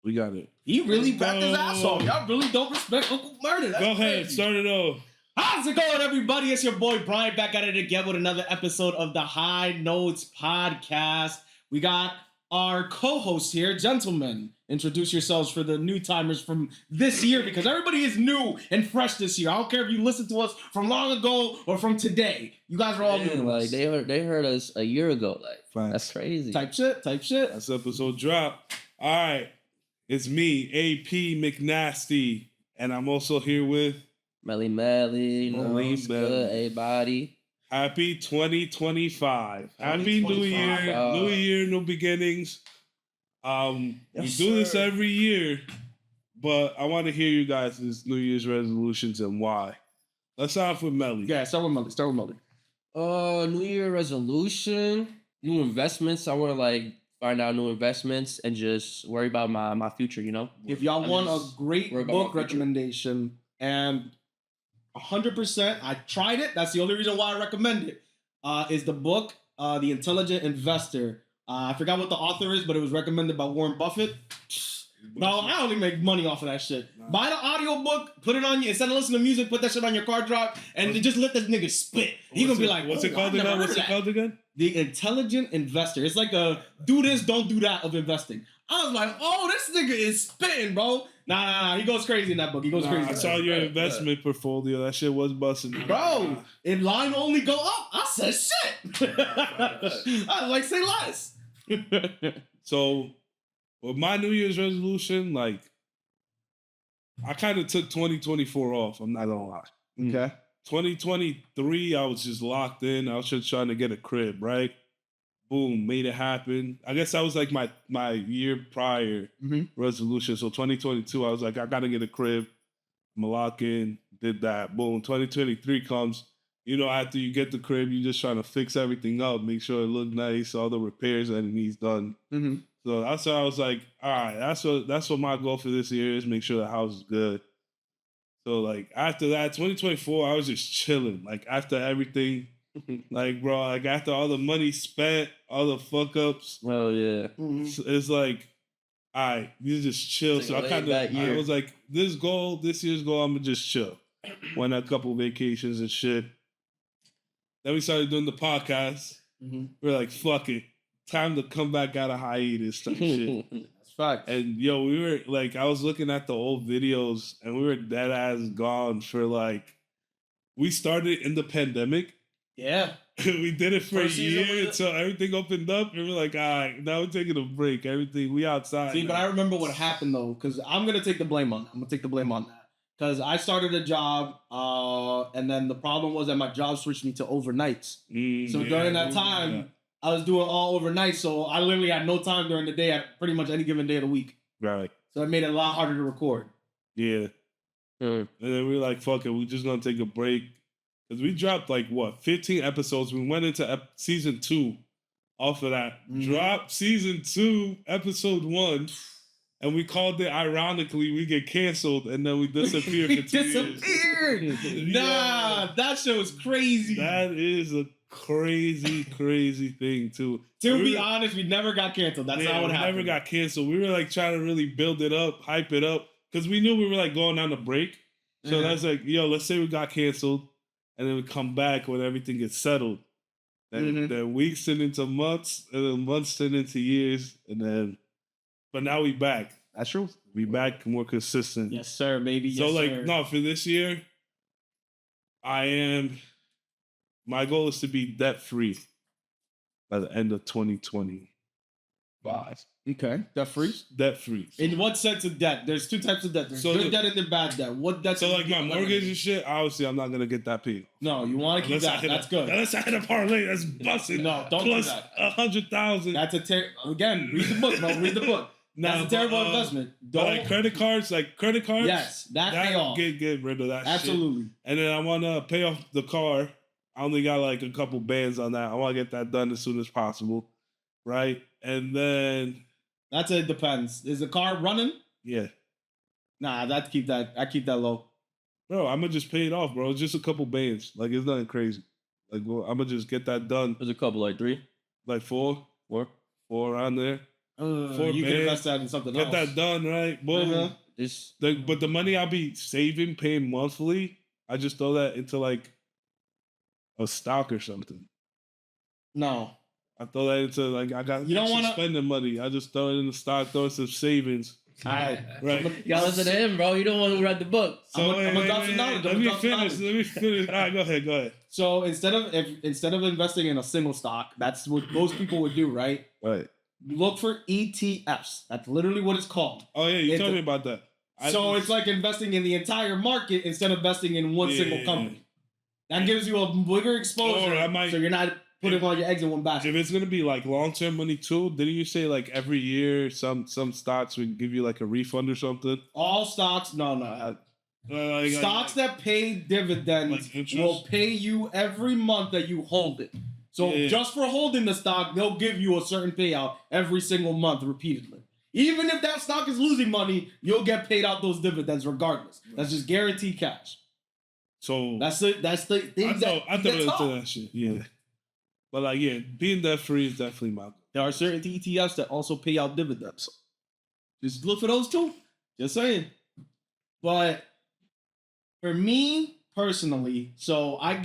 We got it. He really backed his ass off. Y'all really don't respect Uncle Murder. That's Go ahead, crazy. start it off. How's it going, everybody? It's your boy Brian back at it again with another episode of the High Notes Podcast. We got our co-host here, gentlemen. Introduce yourselves for the new timers from this year because everybody is new and fresh this year. I don't care if you listen to us from long ago or from today. You guys are all new. Like they heard us a year ago. Like Fine. That's crazy. Type shit. That's episode drop. All right, it's me, AP McNasty, and I'm also here with Melly, Melly, what's good, everybody? Happy 2025. Happy New Year. New Year, new beginnings. We do this every year, but I want to hear you guys' New Year's resolutions and why. Let's start off with Melly. Yeah, start with Melly. New Year resolution, new investments. I want to find out new investments and just worry about my future, you know? If y'all want a great book recommendation, and 100%, I tried it. That's the only reason why I recommend it. Is the book, The Intelligent Investor. I forgot what the author is, but it was recommended by Warren Buffett. No, I only make money off of that shit. Nah. Buy the audio book, put it on you, instead of listening to music, put that shit on your car drive, and just let this nigga spit. He gonna be like, what's it called again? The Intelligent Investor. It's like a do this, don't do that of investing. I was like, oh, this nigga is spitting, bro. Nah, he goes crazy in that book. He goes crazy. I saw your investment portfolio. That shit was busting. Bro, if line only go up, I said shit. I was like, say less. So, with my New Year's resolution, I kind of took 2024 off. I'm not gonna lie. Okay. 2023, I was just locked in. I was just trying to get a crib, right? Boom, made it happen. I guess that was like my year prior resolution. So 2022, I was like, I gotta get a crib. I'm locked in. Did that. Boom. 2023 comes. You know, after you get the crib, you're just trying to fix everything up, make sure it look nice, all the repairs that it needs done. Mm-hmm. So that's why I was like, all right, that's what my goal for this year is, make sure the house is good. So after that, 2024, I was just chilling. After everything, after all the money spent, all the fuck ups. Well, yeah. It's like, all right, you just chill. So I was like, this year's goal, I'm gonna just chill. Went on a couple vacations and shit. Then we started doing the podcast. We're like, fuck it. Time to come back out of hiatus type shit. That's fact. And yo, we were I was looking at the old videos and we were dead ass gone for we started in the pandemic. Yeah. We did it for a year until everything opened up. And we're like, all right, now we're taking a break. Everything, we outside. See, now. But I remember what happened though, because I'm going to take the blame on that. Because I started a job, and then the problem was that my job switched me to overnights. So during that time, I was doing all overnight, so I literally had no time during the day at pretty much any given day of the week. Right. So it made it a lot harder to record. Yeah. And then we were like, fuck it, we're just going to take a break. Because we dropped 15 episodes. We went into season 2 off of that. Dropped season 2, episode 1. And we called it, ironically, we get canceled, and then we disappeared for 2 years. Nah, that show is crazy. That is a crazy, crazy thing, too. To be honest, we never got canceled. That's not what happened. We never got canceled. We were, trying to really build it up, hype it up, because we knew we were, going on a break. So that's yo, let's say we got canceled, and then we come back when everything gets settled. Then weeks turn into months, and then months turn into years, and then... But now we back. That's true. We back more consistent. Yes, sir, baby. So sir. No, for this year, my goal is to be debt free by the end of 2025. Okay. Debt free? Debt free. In what sense of debt? There's 2 types of debt. There's good debt and then bad debt. What debt? So my mortgage and shit, obviously I'm not gonna get that paid. No, you want to keep that. That's good. Unless I hit a parlay, that's busted. No, don't plus do that. 100,000. That's again, read the book, bro. Read the book. That's a terrible investment. Don't credit cards, Yes, that pay off. Get rid of that Absolutely. shit. And then I want to pay off the car. I only got a couple bands on that. I want to get that done as soon as possible, right? And then it depends. Is the car running? Yeah. Nah, I keep that low. Bro, I'm gonna just pay it off, bro. It's just a couple bands. It's nothing crazy. I'm gonna just get that done. There's a couple, 3, 4 around there. You can invest that in something else. Get that done, right? Boom. But the money I'll be saving, paying monthly, I just throw that into like a stock or something. No. I throw that into like I got. You don't want to spend the money. I just throw it in the stock, throw it some savings. All right. Y'all listen to him, bro. You don't want to read the book. So I'm gonna drop some knowledge. Let me finish. All right, go ahead. So instead of investing in a single stock, that's what most people would do, right? Right. Look for ETFs. That's literally what it's called. Oh yeah, you told me about that. It's like investing in the entire market instead of investing in one single company. That gives you a bigger exposure, so you're not putting all your eggs in one basket. If it's gonna be like long-term money too, didn't you say like every year some stocks would give you like a refund or something? All stocks, no. Stocks that pay dividends will pay you every month that you hold it. So just for holding the stock, they'll give you a certain payout every single month repeatedly. Even if that stock is losing money, you'll get paid out those dividends regardless. That's just guaranteed cash. So that's the thing. I thought into that shit. Yeah. But like, being debt free is definitely my goal. There are certain ETFs that also pay out dividends. Just look for those too. Just saying. But for me personally, so I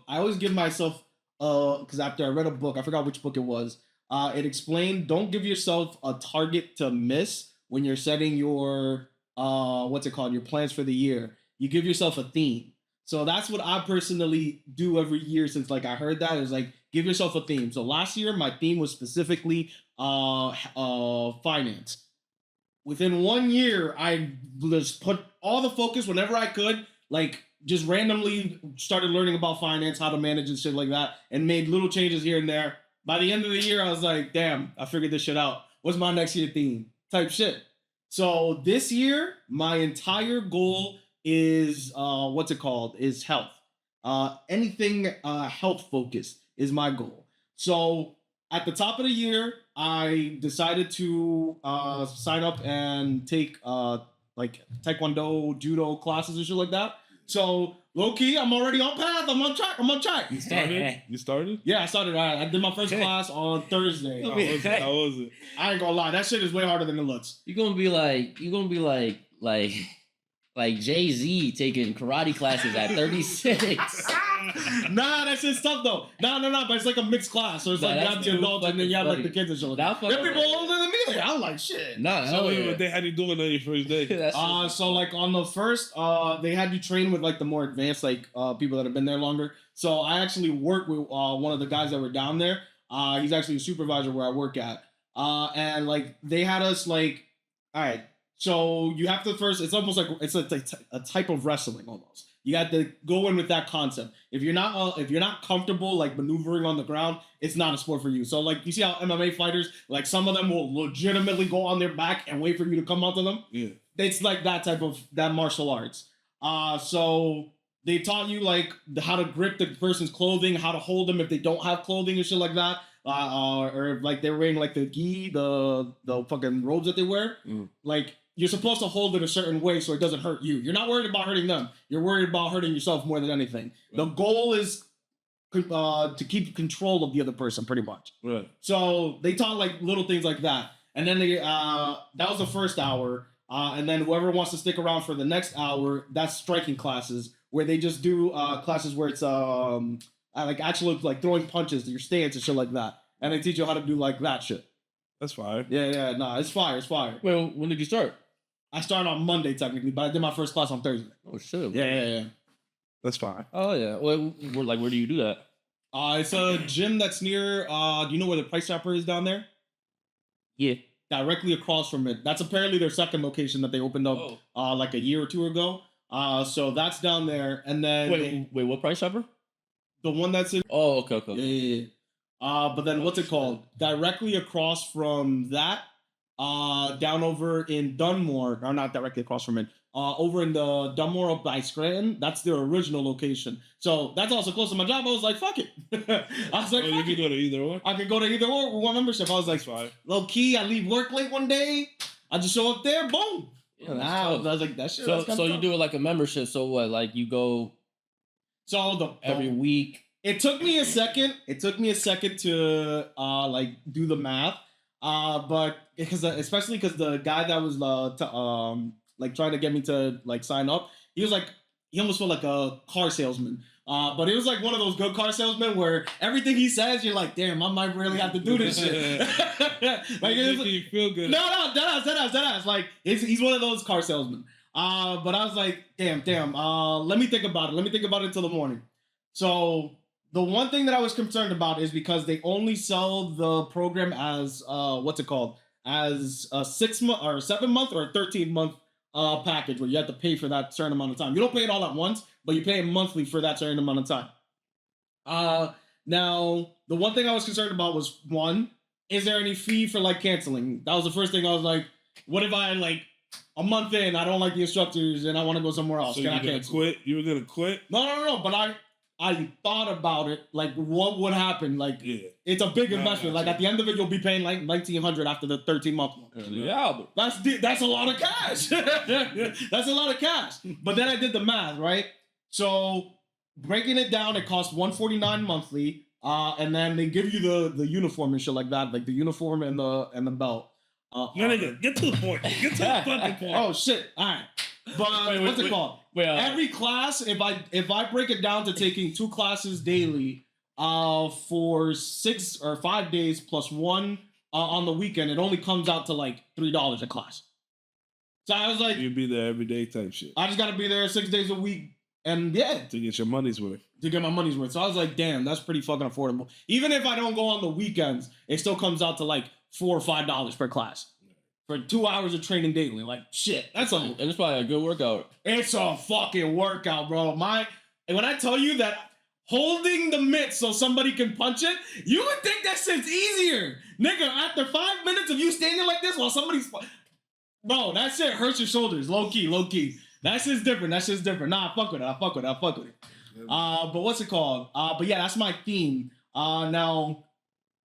always give myself, because after I read a book, I forgot which book it was. It explained, don't give yourself a target to miss when you're setting your, your plans for the year. You give yourself a theme. So that's what I personally do every year since like I heard that is like give yourself a theme. So last year my theme was specifically finance. Within 1 year, I just put all the focus whenever I could, like just randomly started learning about finance, how to manage and shit like that, and made little changes here and there. By the end of the year, I was like, damn, I figured this shit out. What's my next year theme? Type shit. So this year, my entire goal is is health. Anything health focused is my goal. So at the top of the year, I decided to sign up and take like taekwondo, judo classes and shit like that. So low key, I'm already on path. I'm on track. You started? You started? Yeah, I started. I did my first class on Thursday. How was it? I ain't gonna lie, that shit is way harder than it looks. You're gonna be like Jay-Z taking karate classes at 36. Nah, that shit's tough though. No, but it's like a mixed class. So it's like you have the adults and then you have like the kids and shit. There people older than me. I'm like, shit. What they had you doing on your first day? So like on the first, they had you train with like the more advanced like people that have been there longer. So I actually worked with one of the guys that were down there. He's actually a supervisor where I work at. And like they had us like, all right. So you have to first, it's almost like, it's a type of wrestling almost. You got to go in with that concept. If you're not comfortable like maneuvering on the ground, it's not a sport for you. So like you see how MMA fighters, like some of them will legitimately go on their back and wait for you to come onto them. Yeah. It's like that martial arts. So they taught you like how to grip the person's clothing, how to hold them if they don't have clothing and shit like that. Or if like they're wearing like the gi, the fucking robes that they wear. Like you're supposed to hold it a certain way so it doesn't hurt you. You're not worried about hurting them. You're worried about hurting yourself more than anything. Right. The goal is to keep control of the other person, pretty much. Right. So they taught like little things like that, and then that was the first hour, and then whoever wants to stick around for the next hour, that's striking classes where they just do classes where it's like actually like throwing punches, your stance and shit like that, and they teach you how to do like that shit. That's fire. Yeah, nah, it's fire. Well, when did you start? I started on Monday technically, but I did my first class on Thursday. Oh shit! Yeah. That's fine. Oh yeah. Well, where do you do that? It's a gym that's near. Do you know where the Price Chopper is down there? Yeah. Directly across from it. That's apparently their second location that they opened up like a year or two ago. So that's down there, and then wait, what Price Chopper? The one that's in. Oh, okay. Yeah. But then what's it called? Directly across from that. Down over in Dunmore, or not directly across from it, over in the Dunmore up by Scranton, that's their original location. So that's also close to my job. I was like, fuck it. I was like, you can go to either or? I could go to either or with one membership. I was like, low key, I leave work late one day, I just show up there, boom. Yeah, I was like, that shit. So you do it like a membership. So what, like you go every week? It took me a second to like do the math. But because especially because the guy that was like trying to get me to like sign up, he was like he almost felt like a car salesman. But it was like one of those good car salesmen where everything he says, you're like, damn, I might really have to do this shit. Like, you feel good. No, deadass. Like, he's one of those car salesmen. But I was like, damn. Let me think about it. Let me think about it until the morning. So the one thing that I was concerned about is because they only sell the program as what's it called? As a 6 month or 7 month or a 13-month package where you have to pay for that certain amount of time. You don't pay it all at once, but you pay it monthly for that certain amount of time. Now, the one thing I was concerned about was, one, is there any fee for like canceling? That was the first thing I was like, what if I like a month in, I don't like the instructors and I want to go somewhere else? So Can I gonna cancel? quit? You were gonna quit? No. But I thought about it, like what would happen? Like, it's a big investment. Like at the end of it, you'll be paying like $1,900 after the 13-month one. Yeah, That's a lot of cash. That's a lot of cash. But then I did the math, right? So breaking it down, it costs $149 monthly, and then they give you the uniform and shit like that, like the uniform and the belt. Nigga, get to the point. Get to the fucking point. Oh shit! All right, but what's it called? Every class, if I break it down to taking 2 classes daily, for 6 or 5 days plus one on the weekend, it only comes out to like $3 a class. So I was like, you'd be there every day type shit. I just gotta be there 6 days a week, and yeah, to get your money's worth. To get my money's worth. So I was like, damn, that's pretty fucking affordable. Even if I don't go on the weekends, it still comes out to like $4 or $5 per class for 2 hours of training daily. Like shit, and it's probably a good workout. It's a fucking workout, bro. And when I tell you that holding the mitt so somebody can punch it, you would think that shit's easier, nigga. After 5 minutes of you standing like this while somebody's, bro, that shit hurts your shoulders, low key. That shit's different. Nah, I fuck with it. But what's it called? But yeah, that's my theme. Now,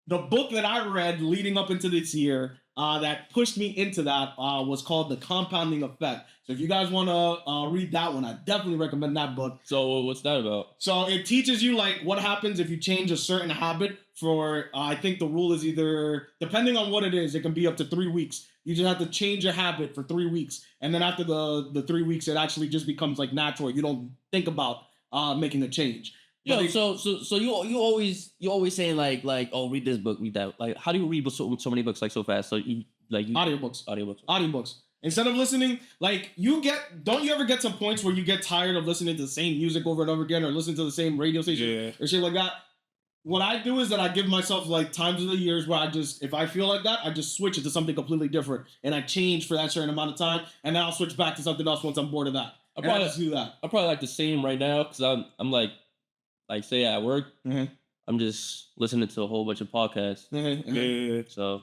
the book that I read leading up into this year that pushed me into that was called The Compounding Effect. So if you guys want to read that one, I definitely recommend that book. So what's that about? So it teaches you like what happens if you change a certain habit for, I think the rule is either, depending on what it is, it can be up to 3 weeks. You just have to change your habit for 3 weeks. And then after the 3 weeks, it actually just becomes like natural. You don't think about making a change. Yo, so you always saying like oh, read this book, read that. Like, how do you read so many books like so fast? So you audiobooks. Instead of listening, like don't you ever get to points where you get tired of listening to the same music over and over again, or listening to the same radio station or shit like that? What I do is that I give myself like times of the years where if I feel like that, I just switch it to something completely different, and I change for that certain amount of time, and then I'll switch back to something else once I'm bored of that. I probably just do that. I probably like the same right now because I'm like say at work, I'm just listening to a whole bunch of podcasts. Yeah. So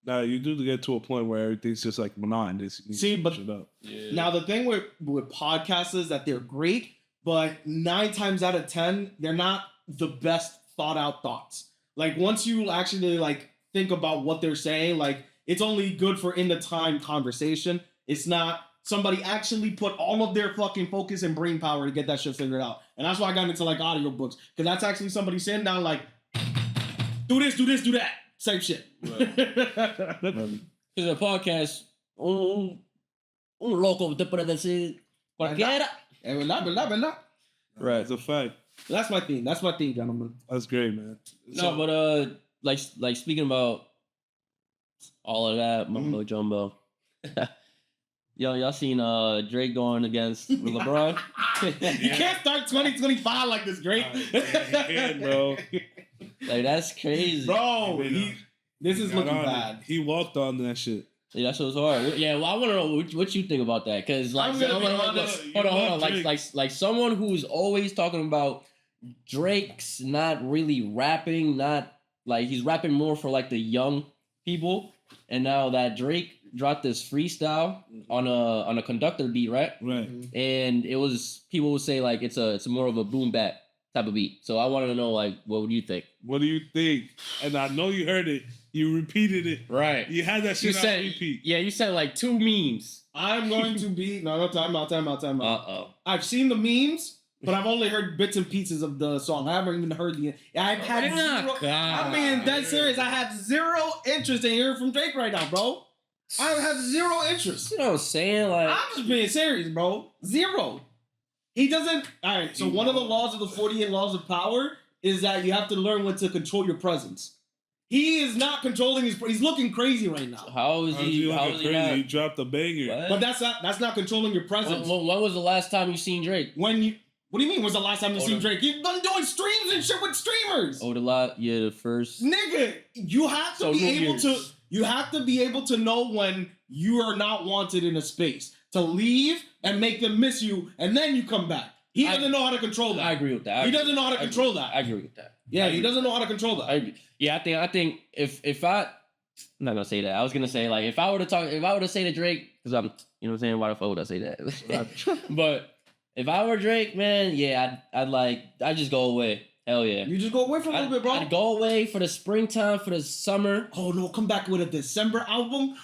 now you do get to a point where everything's just like monotonous. See, but now the thing with podcasts is that they're great, but 9 times out of 10, they're not the best thought out thoughts. Like once you actually like think about what they're saying, like it's only good for in the time conversation. It's not somebody actually put all of their fucking focus and brain power to get that shit figured out. And that's why I got into like audiobooks, because that's actually somebody sitting down like, do this, do that, same shit. Because a podcast, un loco te puede decir cualquiera. ¿Verdad? Right, it's a fact. That's my theme, gentlemen. That's great, man. No, but like speaking about all of that, mumbo jumbo. Y'all seen Drake going against LeBron? You can't start 2025 like this, Drake. Bro. Like that's crazy, bro. This is looking bad. He walked on that shit. Yeah, that shit was hard. Yeah, well, I want to know what you think about that, because like, hold on, like someone who's always talking about Drake's not really rapping, not like he's rapping more for like the young people, and now that Drake dropped this freestyle on a conductor beat, right? Right. And it was, people would say like it's more of a boom bap type of beat. So I wanted to know, like, what would you think? What do you think? And I know you heard it. You repeated it. Right. You had that shit on repeat. Yeah, you said like 2 memes. I'm going to be time out. Uh-oh. I've seen the memes. but I've only heard bits and pieces of the song. I haven't even heard the. I've had zero. I'm being dead serious. I have zero interest in hearing from Drake right now, bro. I have zero interest. You know what I'm saying? Like, I'm just being serious, bro. Zero. He doesn't. All right. So one of the laws of the 48 laws of power is that you have to learn when to control your presence. He is not controlling his. He's looking crazy right now. How is he? How is he not? He dropped a banger. What? But that's not controlling your presence. When was the last time you seen Drake? What do you mean? When's the last time you seen Drake? He's been doing streams and shit with streamers. The first. Nigga, you have to be able to. You have to be able to know when you are not wanted in a space to leave and make them miss you, and then you come back. He doesn't know how to control that. I agree with that. He doesn't know how to control that. I agree with that. Yeah, he doesn't know how to control that. I agree. Yeah, I think if I'm not gonna say that. I was gonna say like if I were to say to Drake, because I'm, you know what I'm saying, why the fuck would I say that? But if I were Drake, man, yeah, I'd just go away. Hell yeah. You just go away for a little bit, bro. I'd go away for the springtime, for the summer. Oh no, come back with a December album.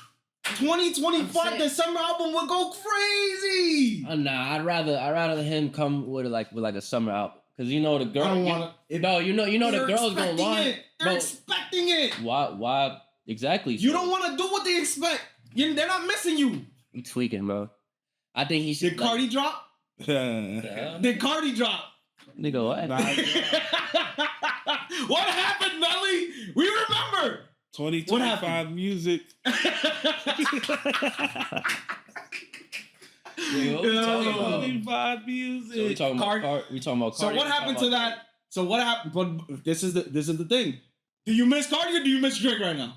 2025 December album would go crazy. Nah, I'd rather him come with a summer album. Cause you know the girl. I don't want it. No, you know the girls gonna want it. They're expecting it. Why exactly? You don't want to do what they expect. They're not missing you. You tweaking, bro. I think he should. Did Cardi drop? Did Cardi drop? Nigga, what? What happened, Melly? We remember. 2025 music. What we talking about? 2025 music. So we talking about Cardi. So what happened to that? So what happened? But this is the thing. Do you miss Cardi or do you miss Drake right now?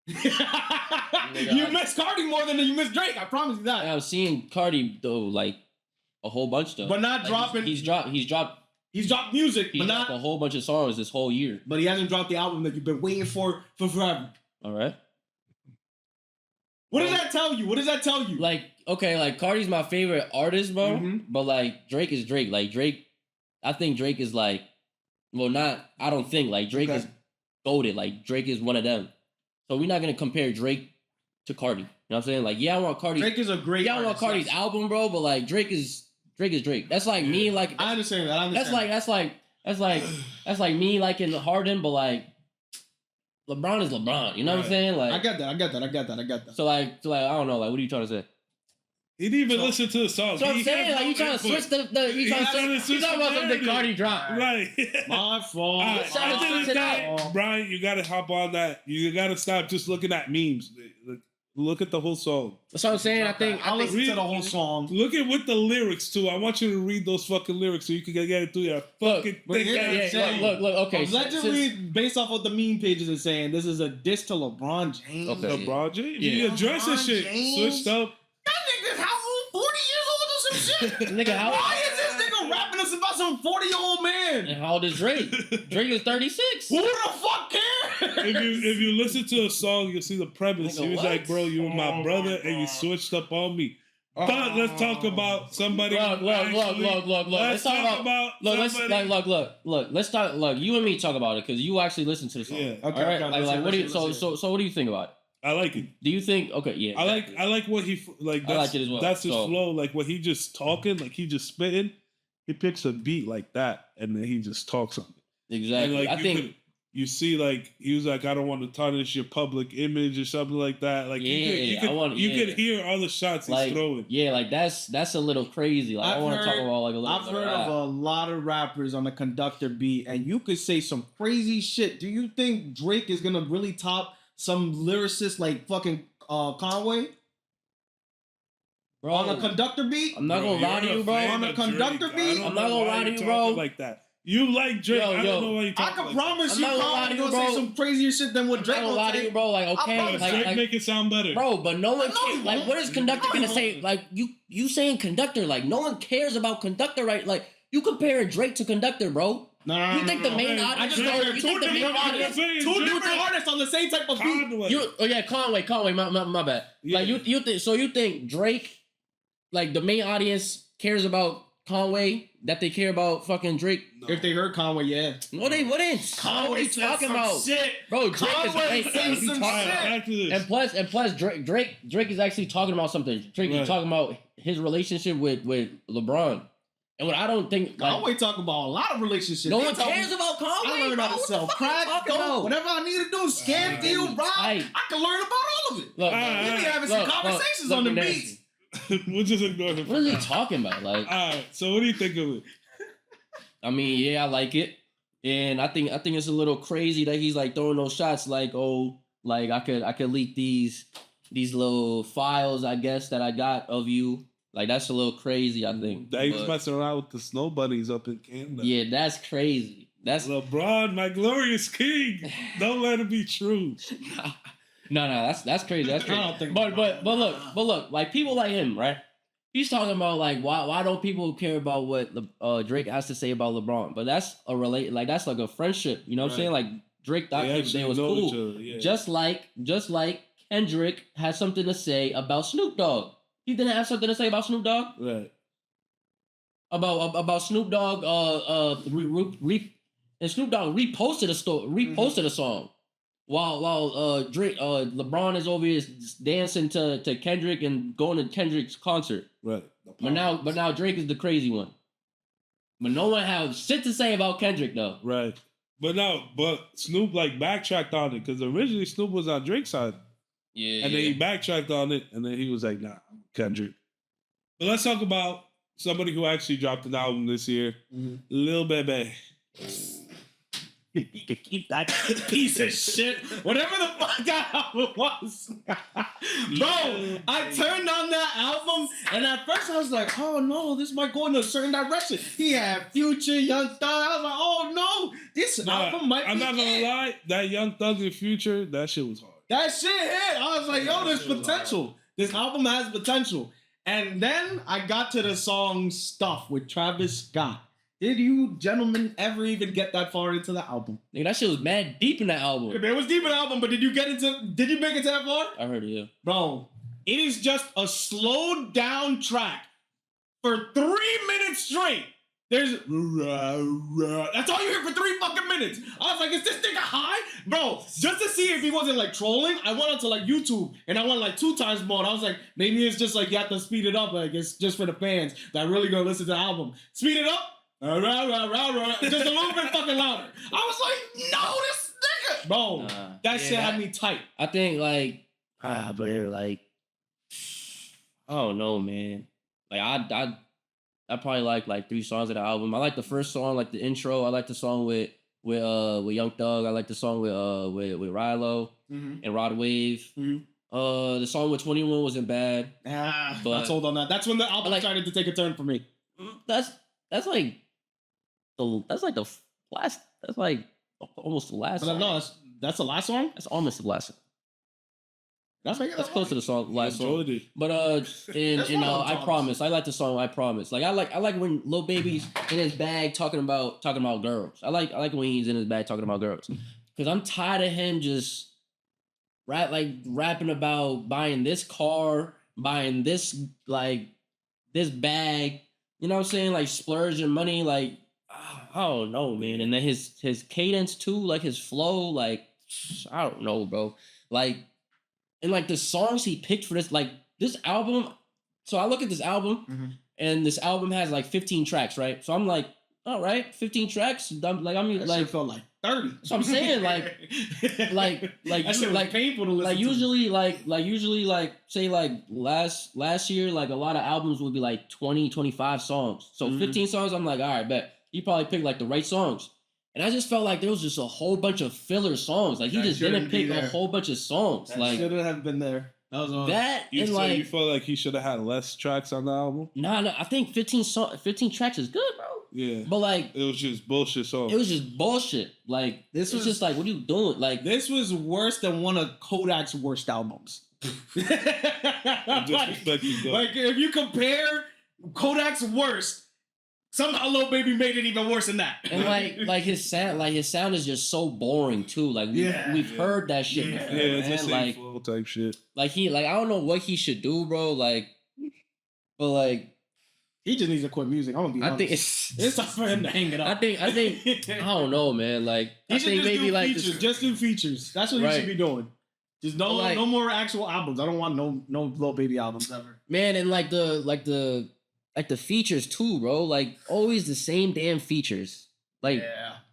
You miss Cardi more than you miss Drake. I promise you that. I'm seeing Cardi though, like a whole bunch though. But not dropping. He's dropped music, but not a whole bunch of songs this whole year. But he hasn't dropped the album that you've been waiting for forever. All right. What does that tell you? What does that tell you? Like, okay, like Cardi's my favorite artist, bro. Mm-hmm. But like Drake is Drake. Like Drake, I think Drake is like, well, not. I don't think like Drake is goated. Like Drake is one of them. So we're not gonna compare Drake to Cardi. You know what I'm saying? Like, yeah, I want Cardi. Drake is a great. Yeah, I want Cardi's album, bro. But like Drake is Drake. That's like me, like I understand that. That's like me liking Harden, but like LeBron is LeBron. You know what I'm saying? Like I got that. So like I don't know. Like, what are you trying to say? He didn't even listen to the song. So I'm saying, like, you trying to switch the you talking about something Cardi dropped. Right. My fault. Brian, you gotta hop on that. You gotta stop just looking at memes. Look at the whole song. That's what I'm saying. I think I'll listen to the whole song. Look at with the lyrics too. I want you to read those fucking lyrics so you can get it through your fucking thing. Look. Okay. Allegedly, based off what the meme pages are saying, this is a diss to LeBron James. Okay. LeBron James? Yeah. You address this shit. Switched up. That nigga's how old? 40 years old or some shit? Nigga, why is this nigga rapping us about some 40-year-old man? And how old is Drake? Drake is 36. Who the fuck cares? If you listen to a song, you'll see the premise. He was like, bro, you were my brother and you switched up on me. But let's talk about somebody. Look. Let's talk about. Let's talk. Look, you and me talk about it because you actually listen to the song. Yeah. Okay. All right. Like, what do you? So, what do you think about it? I like it. Do you think? Okay, yeah. I like what he like. That's, I like it as well. That's his flow. Like when he just talking, like he just spitting. He picks a beat like that, and then he just talks on it. Exactly. And, like, I think you see, like he was like, I don't want to tarnish your public image or something like that. Like you could hear all the shots he's throwing. Yeah, like that's a little crazy. Like I want to talk about like a little. I've heard of a lot of rappers on the Conductor beat, and you could say some crazy shit. Do you think Drake is gonna really top some lyricists like fucking Conway? Bro, on a Conductor beat? I'm not gonna lie to you, bro. On a Conductor beat? I'm not gonna lie to you, bro. Like that. You like Drake. I don't know why you talking I can promise you, Conway gonna say some crazier shit than what Drake will say. I'm not gonna lie to you, bro. Like, okay. Drake make it sound better. Bro, but no one cares. Like, what is Conductor gonna say? Like, you saying Conductor. Like, no one cares about Conductor, right? Like, you comparing Drake to Conductor, bro. No. You think the main audience? You think the main audience? Two different artists on the same type of beat. Conway. My bad. Yeah. Like you think? So you think Drake, like the main audience, cares about Conway that they care about fucking Drake? No. If they heard Conway, yeah. No, they wouldn't. Conway talking about shit, bro. Drake is saying some shit. And plus, Drake is actually talking about something. Drake is talking about his relationship with LeBron. And what I don't think, like, Conway talking about a lot of relationships. No one cares about Conway. I learned how to sell crack. Whatever I need to do, scam deal, bro. I can learn about all of it. Look, we be having some conversations on the beats. We'll just ignore him. What is he talking about? Like, all right. So what do you think of it? I mean, yeah, I like it, and I think it's a little crazy that he's like throwing those shots. Like, oh, like I could leak these little files, I guess, that I got of you. Like, that's a little crazy, I think. He was messing around with the snow bunnies up in Canada. Yeah, that's crazy. That's LeBron, my glorious king. Don't let it be true. No, that's crazy. That's crazy. I don't think but look, like people like him, right? He's talking about like why don't people care about what Drake has to say about LeBron? But that's that's like a friendship. You know what I'm saying? Like Drake thought they was cool. Yeah. Just like Kendrick has something to say about Snoop Dogg. He didn't have something to say about Snoop Dogg? Right. About Snoop Dogg and Snoop Dogg reposted a song. While Drake LeBron is over here dancing to Kendrick and going to Kendrick's concert. Right. But now Drake is the crazy one. But no one has shit to say about Kendrick though. Right. But Snoop like backtracked on it because originally Snoop was on Drake's side. Yeah. And then he backtracked on it, and then he was like, "Nah, Kendrick." But let's talk about somebody who actually dropped an album this year, Lil Baby. You can keep that piece of shit. Whatever the fuck that album was. Bro, I turned on that album, and at first I was like, oh no, this might go in a certain direction. He had Future, Young Thug. I was like, oh no, this album might be I'm not gonna lie, that Young Thug and Future, that shit was hard. That shit hit. I was like, yo, there's potential. This album has potential. And then I got to the song Stuff with Travis Scott. Did you gentlemen ever even get that far into the album? Nigga, that shit was mad deep in the album. It was deep in the album, but did you make it to that far? I heard it, yeah. Bro, it is just a slowed down track for 3 minutes straight. There's that's all you hear for 3 fucking minutes. I was like, is this nigga high? Bro, just to see if he wasn't like trolling, I went onto like YouTube and I went like 2 times more. And I was like, maybe it's just like you have to speed it up. Like it's just for the fans that really gonna listen to the album. Speed it up. Just a little bit fucking louder. I was like, no, this nigga. Bro, that shit had me tight. I think like, but like, I don't know, man. Like I probably like 3 songs of the album. I like the first song, like the intro. I like the song with Young Thug. I like the song with Rilo and Rod Wave. The song with 21 wasn't bad. But I told on that. That's when the album started to take a turn for me. That's like the last. That's like almost the last. But no, that's the last song. That's almost the last. That's close to the song, last song. But I Promise. I like the song I Promise. Like I like when Lil Baby's in his bag talking about girls. I like when he's in his bag talking about girls. Cause I'm tired of him just rapping about buying this car, buying this this bag. You know what I'm saying? Like splurging money. Like I don't know, man. And then his cadence too, like his flow. Like I don't know, bro. Like. And like the songs he picked for this album, so I look at this album, and this album has like 15 tracks, right? So I'm like, all right, 15 tracks. That shit felt like 30. So I'm saying like painful to listen. Usually say last year, like a lot of albums would be like 20, 25 songs. So 15 songs, I'm like, all right, bet he probably picked like the right songs. And I just felt like there was just a whole bunch of filler songs. Like he just didn't pick a whole bunch of songs. That like shouldn't have been there. That was all. You felt like he should have had less tracks on the album? No, I think 15 tracks is good, bro. Yeah. But like it was just bullshit songs. It was just bullshit. Like this was just like, what are you doing? Like this was worse than one of Kodak's worst albums. Like if you compare Kodak's worst. Somehow Lil Baby made it even worse than that. And like his sound is just so boring too. Like we've heard that shit before. Yeah, it's the same flow type shit. Like I don't know what he should do, bro. But he just needs to quit music. I'm gonna be honest. I think it's time for him to hang it up. I think I don't know, man. Like I think maybe like features. Just do features. That's what he should be doing. Just no more actual albums. I don't want no Lil Baby albums ever. Man, and like the like the features too, bro. Like always the same damn features. Like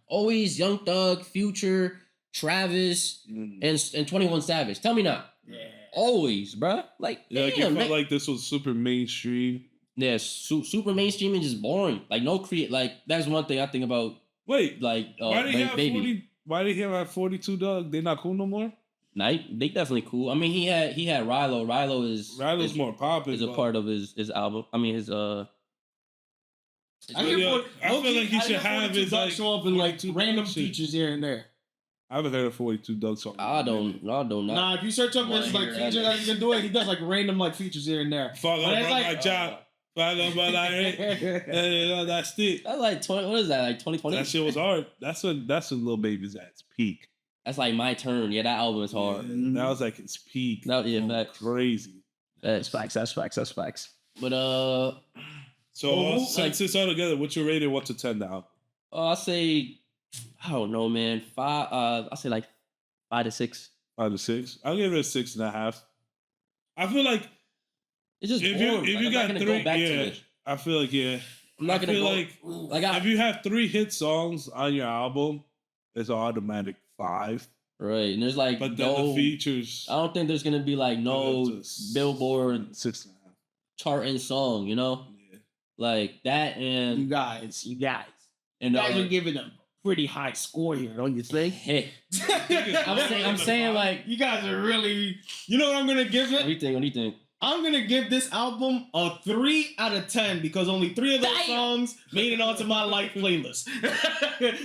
always Young Thug, Future, Travis, and 21 Savage. Tell me not. Yeah. Always, bro. Like Yeah, like, damn, it felt like this was super mainstream. Yeah, super mainstream and just boring. Like no create. Like that's one thing I think about. Wait, like why did he have Baby. 40? Why did he have 42 Doug? They not cool no more. Night, they definitely cool. I mean, he had Rilo. Rilo's more popping. Is a part of his album. I mean, his I feel like he should have his like show up in like random features here and there. I haven't heard a 42 Doug song. I don't know. Nah, if you search up his like features that he can do it, he does like random like features here and there. Fuck up, bro, my job. That stick. That's like 20. What is that? Like 2020. That shit was hard. That's when Lil Baby's at its peak. That's like My Turn. Yeah, that album is hard. Yeah, that was like its peak. That's crazy. That's facts. But so since it's all together, what's your rating? 1 to 10 now? I say, I don't know, man. 5. I say like 5 to 6. 5 to 6. I'll give it a 6.5. I feel like it's just if boring. you got 3, I feel like I'm not gonna feel go, if you have 3 hit songs on your album, it's an automatic 5. Right, and there's like but then the features. I don't think there's gonna be like no Billboard 6.5 charting song, you know, like that. And you guys, and you guys are giving them pretty high score here, don't you think? Hey, I'm saying like you guys are really. You know what I'm gonna give it? What do you think? I'm gonna give this album a 3 out of 10 because only 3 of those songs made it onto my life playlist.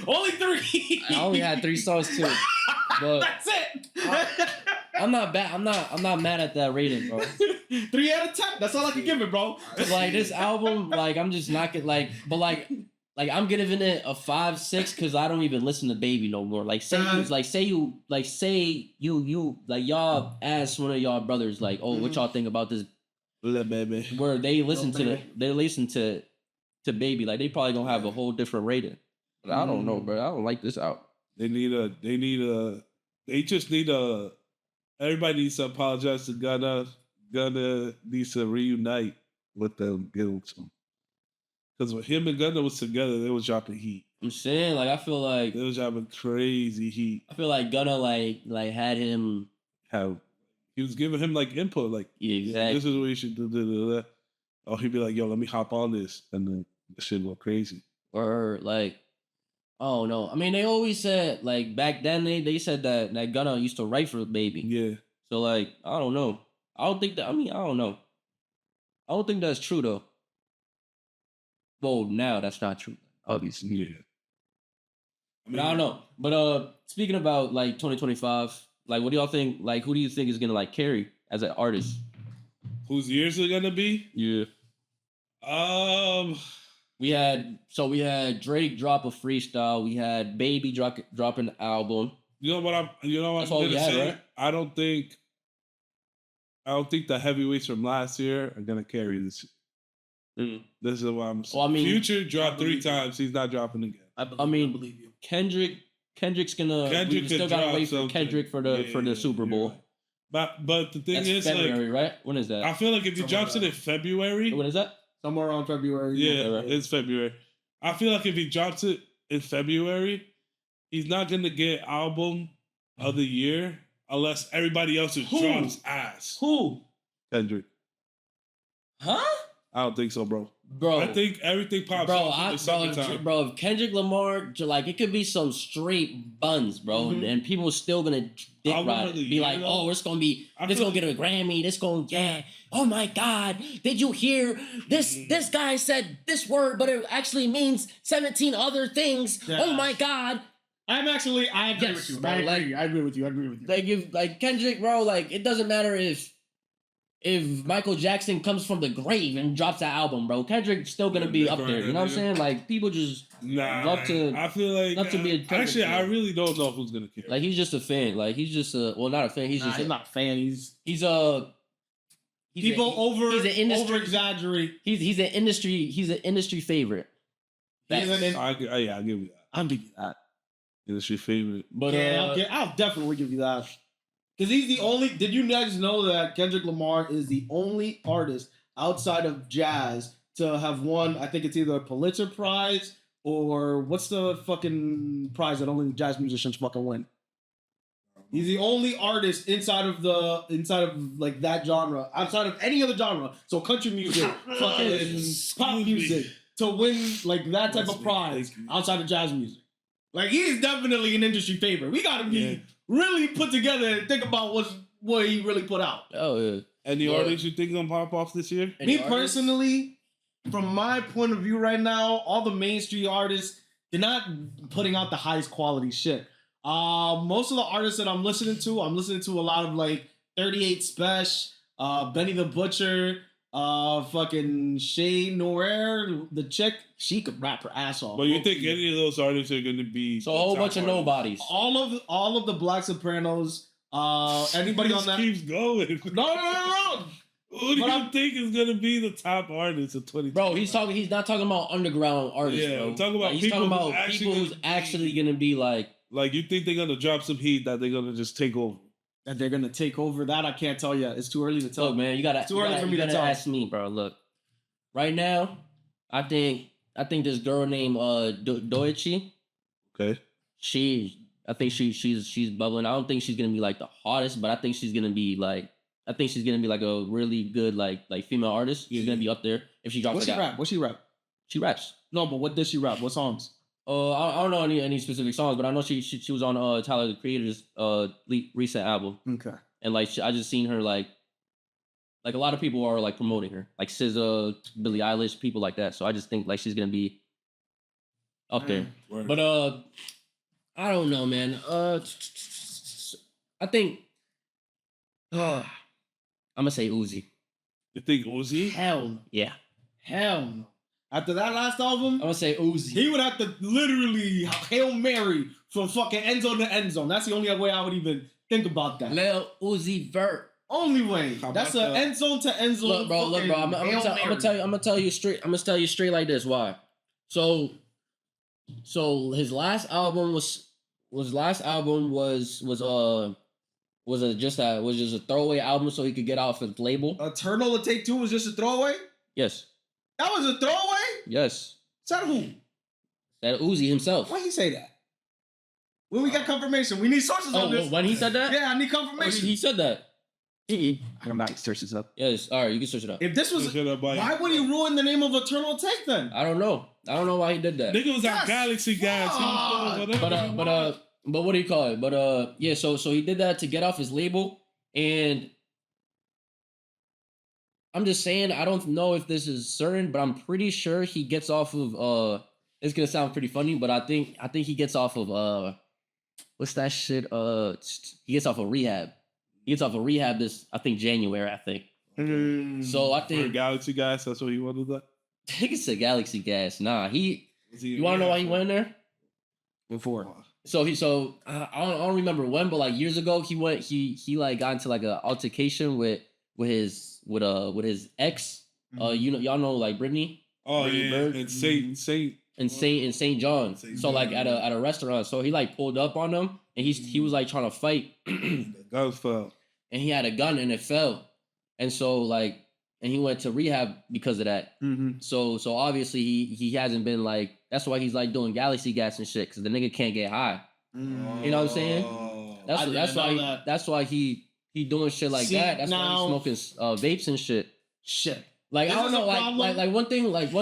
Only 3. I only had 3 songs too. But that's it. I'm not bad. I'm not mad at that rating, bro. 3 out of 10. That's all I can give it, bro. Like this album, like I'm just not get like, but like I'm giving it a 5, 6 because I don't even listen to Baby no more. Like say you like y'all ask one of y'all brothers like, oh, what y'all think about this? Lil Baby. Where they listen to Baby, like they probably gonna have a whole different rating. But I don't know, bro. I don't like this out. Everybody needs to apologize to Gunna. Gunna needs to reunite with them Guilds. Because when him and Gunna was together, they was dropping heat. I'm saying, like, I feel like they was dropping crazy heat. I feel like Gunna like had him he was giving him like input, like exactly. This is what you should do. Or he'd be like, yo, let me hop on this, and then the shit go crazy. Or like, oh no, I mean they always said like back then they said that Gunna used to write for Baby. Yeah. So like I don't know. I don't know. I don't think that's true though. Well, now that's not true. Obviously. Yeah. I don't know. But speaking about like 2025, like what do y'all think? Like who do you think is gonna like carry as an artist? Whose years are gonna be? Yeah. We had Drake drop a freestyle. We had Baby drop an album. You know what I'm gonna say? Right? I don't think the heavyweights from last year are gonna carry this. This is what I'm saying. Well, I mean, Future dropped 3 times. He's not dropping again. I believe you. Kendrick's gonna. We still gotta wait for Kendrick for the Super Bowl. But the thing is, February, like, right? When is that? I feel like if he drops it in February. When is that? Somewhere around February. Yeah, right. It's February. I feel like if he drops it in February, he's not gonna get album of the year unless everybody else drops ass. Who? Kendrick. Huh? I don't think so, bro. Bro, I think everything pops off. Bro, if Kendrick Lamar, like, it could be some straight buns, bro, and people still gonna dick ride it. Be like, oh, it's gonna be, this gonna get a Grammy, this gonna, yeah. Oh my God, did you hear this? This guy said this word, but it actually means 17 other things. Yeah. Oh my God. I agree with you. I agree with you. Like Kendrick, bro, like, it doesn't matter if Michael Jackson comes from the grave and drops that album, bro, Kendrick's still gonna be up there. You know what I'm saying? Like people just love to. I feel like love to be a actually, I really don't know who's gonna care. Like he's just a fan. Like he's just not a fan. He's not a fan. He's people over exaggerate. He's an industry favorite. I'll give you that. I'm giving you that. Industry favorite. But I'll definitely give you that. Because he's the only. Did you guys know that Kendrick Lamar is the only artist outside of jazz to have won. I think it's either a Pulitzer Prize or what's the fucking prize that only jazz musicians fucking win? He's the only artist inside of like that genre, outside of any other genre. So country music, fucking pop music, to win like that type of prize outside of jazz music. Like he's definitely an industry favorite. We gotta be really put together and think about what he really put out. Oh yeah. Any artists you think gonna pop off this year? Me personally, from my point of view right now, all the mainstream artists, they're not putting out the highest quality shit. Most of the artists that I'm listening to a lot of like 38 Special, Benny the Butcher, fucking Shay Noir, the chick, she could rap her ass off. But you think any of those artists are gonna be so a whole bunch of nobodies? All of the Black Sopranos, anybody on that keeps going. No. Who do you think is gonna be the top artist of 2020? Bro, he's not talking about underground artists. Yeah, bro. I'm talking about he's people talking about people who's actually gonna be like you think they're gonna drop some heat that they're gonna just take over. That they're gonna take over, that I can't tell yet. It's too early to tell. Look, man, you gotta ask me, bro. Look, right now, I think this girl named Doichi. Okay. I think she's bubbling. I don't think she's gonna be like the hottest, but I think she's gonna be like a really good like female artist. She's gonna be up there if she drops. What's she rap? What she rap? She raps. No, but what does she rap? What songs? I don't know any specific songs, but I know she was on Tyler the Creator's recent album. Okay. And like I just seen her like a lot of people are like promoting her, like SZA, Billie Eilish, people like that. So I just think like she's gonna be up there. Word. But I don't know, man. I think I'm gonna say Uzi. You think Uzi? Hell Yeah. no. After that last album, I'm gonna say Uzi. he would have to literally Hail Mary from fucking end zone to end zone. That's the only way I would even think about that. Lil Uzi Vert. Only way. That's an end zone to end zone. Look, bro. I'm gonna tell you straight like this. Why? So his last album was just a throwaway album so he could get off his label. Eternal to Take Two was just a throwaway? Yes. That was a throwaway? Yes. Said who? That Uzi himself. Why he say that? When we got confirmation, we need sources on this. When he said that? Yeah, I need confirmation. He said that. I can back search this up. Yes. All right, you can search it up. If this was, why would he ruin the name of Eternal Take then? I don't know why he did that. Nigga was on Galaxy Gas. But what do you call it? But yeah. So he did that to get off his label, and I'm just saying, I don't know if this is certain, but I'm pretty sure he gets off of it's gonna sound pretty funny, but I think he gets off of what's that shit? He gets off of rehab. He gets off of rehab this, I think, January, I think. So I think Galaxy Gas, that's what he wanted that? I think it's a Galaxy Gas. Nah, you wanna know why he went in there? Before. So I don't remember when, but like years ago he like got into like an altercation with his ex. Y'all know like Brittany. Oh Brittany yeah, Bird. and St. John. So like at a restaurant. So he like pulled up on him and he was like trying to fight. The gun fell. And he had a gun and it fell. And so like and he went to rehab because of that. Mm-hmm. So obviously he hasn't been like, that's why he's like doing Galaxy Gas and shit, because the nigga can't get high. Mm. You know what I'm saying? That's why he doing shit like that. That's why he's smoking vapes and shit. Shit. Like I don't know, like one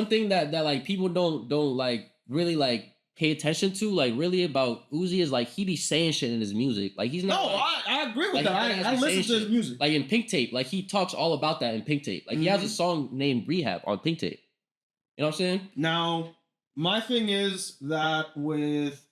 thing that like people don't like really like pay attention to, like really about Uzi, is like he be saying shit in his music. Like he's not. No, like, I agree with like, that. I listen to his music. Like in Pink Tape, like he talks all about that in Pink Tape. Like he has a song named Rehab on Pink Tape. You know what I'm saying? Now, my thing is that with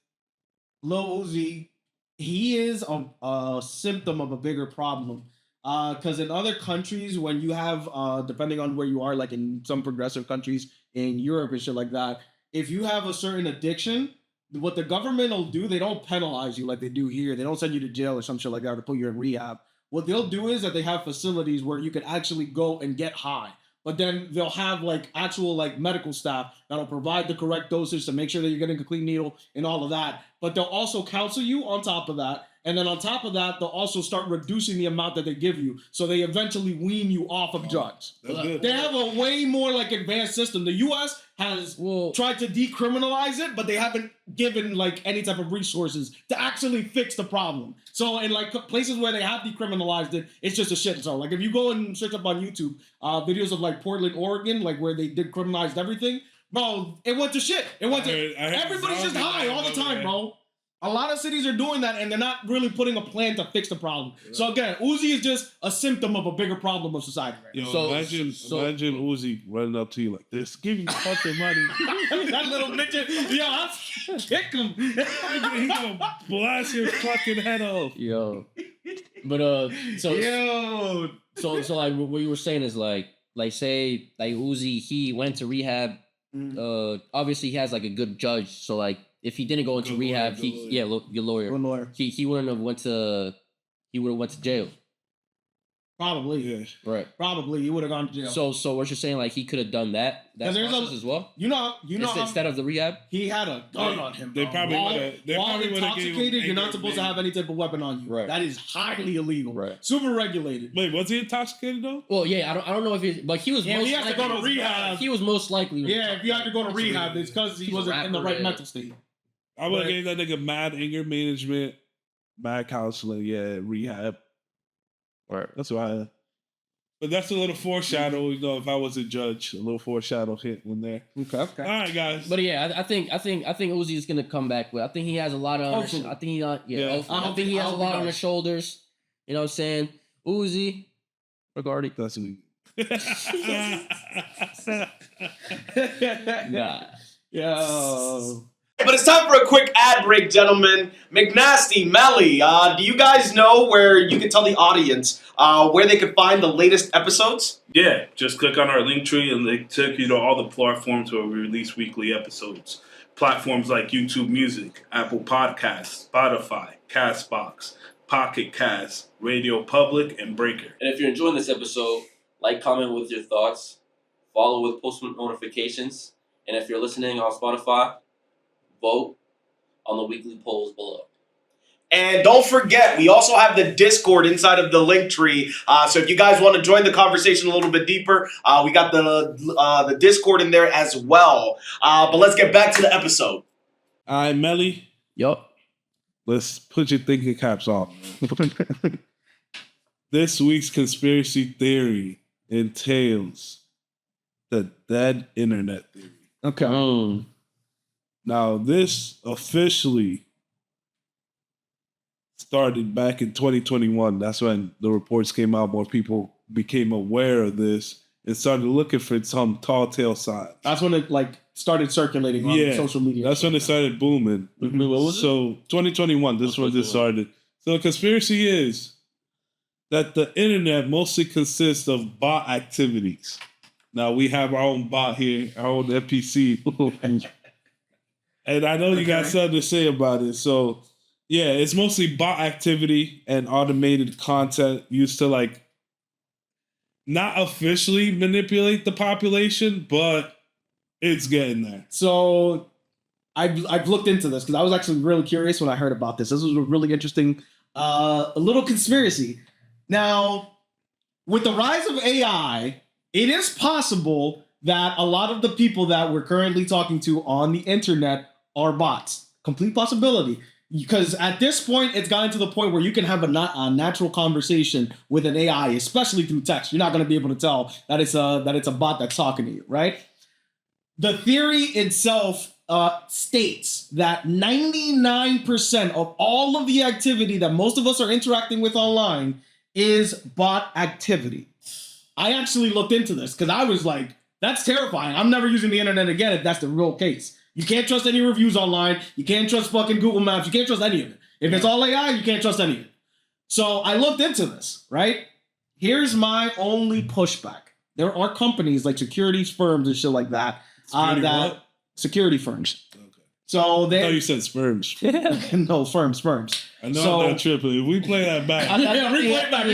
Lil Uzi, he is a symptom of a bigger problem. Because in other countries, when you have, depending on where you are, like in some progressive countries in Europe and shit like that, if you have a certain addiction, what the government will do, they don't penalize you like they do here. They don't send you to jail or some shit like that to put you in rehab. What they'll do is that they have facilities where you can actually go and get high. But then they'll have like actual like medical staff that'll provide the correct dosage to make sure that you're getting a clean needle and all of that. But they'll also counsel you on top of that. And then on top of that, they'll also start reducing the amount that they give you. So they eventually wean you off of drugs. They have a way more like advanced system. The US has tried to decriminalize it, but they haven't given like any type of resources to actually fix the problem. So in like places where they have decriminalized it, it's just a shit show. Like if you go and search up on YouTube, videos of like Portland, Oregon, like where they decriminalized everything, bro, it went to shit. It went to everybody's just high all the time, bro. A lot of cities are doing that, and they're not really putting a plan to fix the problem. Yeah. So again, Uzi is just a symptom of a bigger problem of society. Right? Yo, imagine Uzi running up to you like this, give me fucking money. That little midget, yo, I'll kick him. He's gonna blast your fucking head off. Yo, but so like what you were saying is like say like Uzi, he went to rehab. Obviously he has like a good judge, so like. If he didn't go into rehab, your lawyer. He wouldn't have went to jail. Probably. Yeah. Right. Probably he would have gone to jail. So what you're saying, like he could have done that process as well? You know instead of the rehab? He had a gun on him. They probably would have. While intoxicated, you're not supposed to have any type of weapon on you. Right. That is highly illegal. Right. Super regulated. Wait, was he intoxicated though? Well, yeah, I don't know if he, but he was. Yeah, he had to go to rehab. He was most likely. Yeah, if you had to go to rehab, it's because he wasn't in the right mental state. I would have gave that nigga mad anger management, mad counseling, rehab. Right. That's why. But that's a little foreshadow, if I was a judge, a little foreshadow hit in there. Okay. All right, guys. But yeah, I think Uzi is gonna come back with. I think he has a lot on. I think he has a lot on his shoulders. You know what I'm saying? Uzi, regarding. That's me. Nah. Yo. But it's time for a quick ad break, gentlemen. McNasty, Melly, do you guys know where you can tell the audience where they can find the latest episodes? Yeah, just click on our link tree and they take you to all the platforms where we release weekly episodes. Platforms like YouTube Music, Apple Podcasts, Spotify, Castbox, Pocket Cast, Radio Public, and Breaker. And if you're enjoying this episode, like, comment with your thoughts, follow with post notifications, and if you're listening on Spotify, vote on the weekly polls below. And don't forget, we also have the Discord inside of the link tree. So if you guys want to join the conversation a little bit deeper, we got the Discord in there as well. But let's get back to the episode. All right, Melly. Yup. Let's put your thinking caps on. This week's conspiracy theory entails the dead internet theory. Okay. Now, this officially started back in 2021. That's when the reports came out. More people became aware of this and started looking for some tall tale signs. That's when it started circulating on social media. That's when it started booming. Mm-hmm. What was it? 2021, this is when this started. So the conspiracy is that the internet mostly consists of bot activities. Now, we have our own bot here, our own NPC. And I know you got something to say about it. So, yeah, it's mostly bot activity and automated content used to, not officially manipulate the population, but it's getting there. So, I've looked into this because I was actually really curious when I heard about this. This was a really interesting, a little conspiracy. Now, with the rise of AI, it is possible that a lot of the people that we're currently talking to on the internet are bots. Complete possibility. Because at this point, it's gotten to the point where you can have a natural conversation with an AI, especially through text. You're not going to be able to tell that it's a bot that's talking to you, right? The theory itself states that 99% of all of the activity that most of us are interacting with online is bot activity. I actually looked into this because I was like, that's terrifying. I'm never using the internet again if that's the real case. You can't trust any reviews online. You can't trust fucking Google Maps. You can't trust any of it. If it's all AI, you can't trust any of it. So I looked into this, right? Here's my only pushback. There are companies like securities firms and shit like that. Security firms. Okay. So they. I thought you said sperms. No, firms. I know I'm not tripping. If we play that back. Replay it back.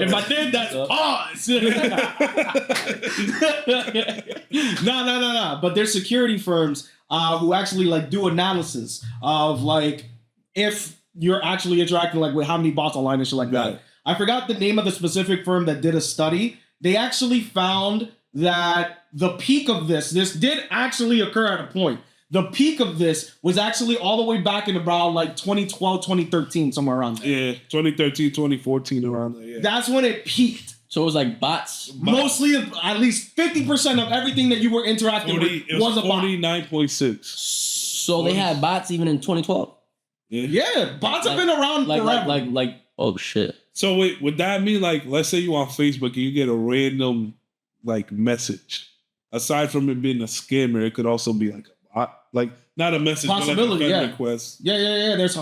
If I did, that's pause. No. But there's security firms who actually do analysis of if you're actually interacting like with how many bots online and shit like that. I forgot the name of the specific firm that did a study. They actually found that the peak of this did actually occur at a point. The peak of this was actually all the way back in about like 2012, 2013, somewhere around there. Yeah, 2013, 2014, around there. Yeah. That's when it peaked. So it was like bots. Mostly, at least 50% of everything that you were interacting with was a bot. 49.6. So they had bots even in 2012. Yeah, bots have been around forever. Like, oh shit. So wait, would that mean like, let's say you on Facebook and you get a random like message? Aside from it being a scammer, it could also be like a bot, like not a message, possibility, but like a request. Yeah. There's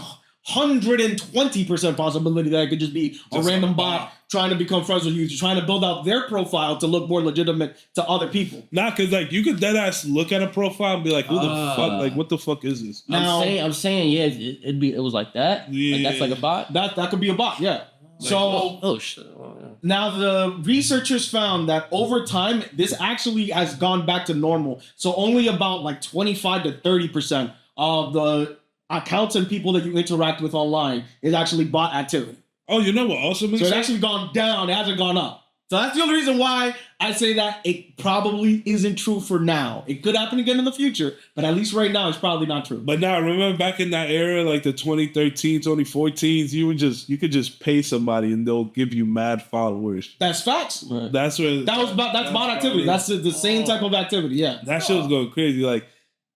120% possibility that it could just be a random bot trying to become friends with you, trying to build out their profile to look more legitimate to other people. Nah, because like you could deadass look at a profile and be like, who the fuck? Like, what the fuck is this? I'm saying, yeah, it was like that. Yeah. Like that's like a bot. That could be a bot, yeah. Like, so shit. Oh, yeah. Now the researchers found that over time, this actually has gone back to normal. So only about like 25 to 30% of the accounts and people that you interact with online is actually bot activity. Oh, you know what also makes sense? So sense? it's actually gone down. It hasn't gone up. So that's the only reason why I say that it probably isn't true for now. It could happen again in the future, but at least right now it's probably not true. But now, remember back in that era, like the 2013, 2014s, you could just pay somebody and they'll give you mad followers. That's facts. Right. That's bot activity. That's the same type of activity. Yeah. That shit was going crazy. Like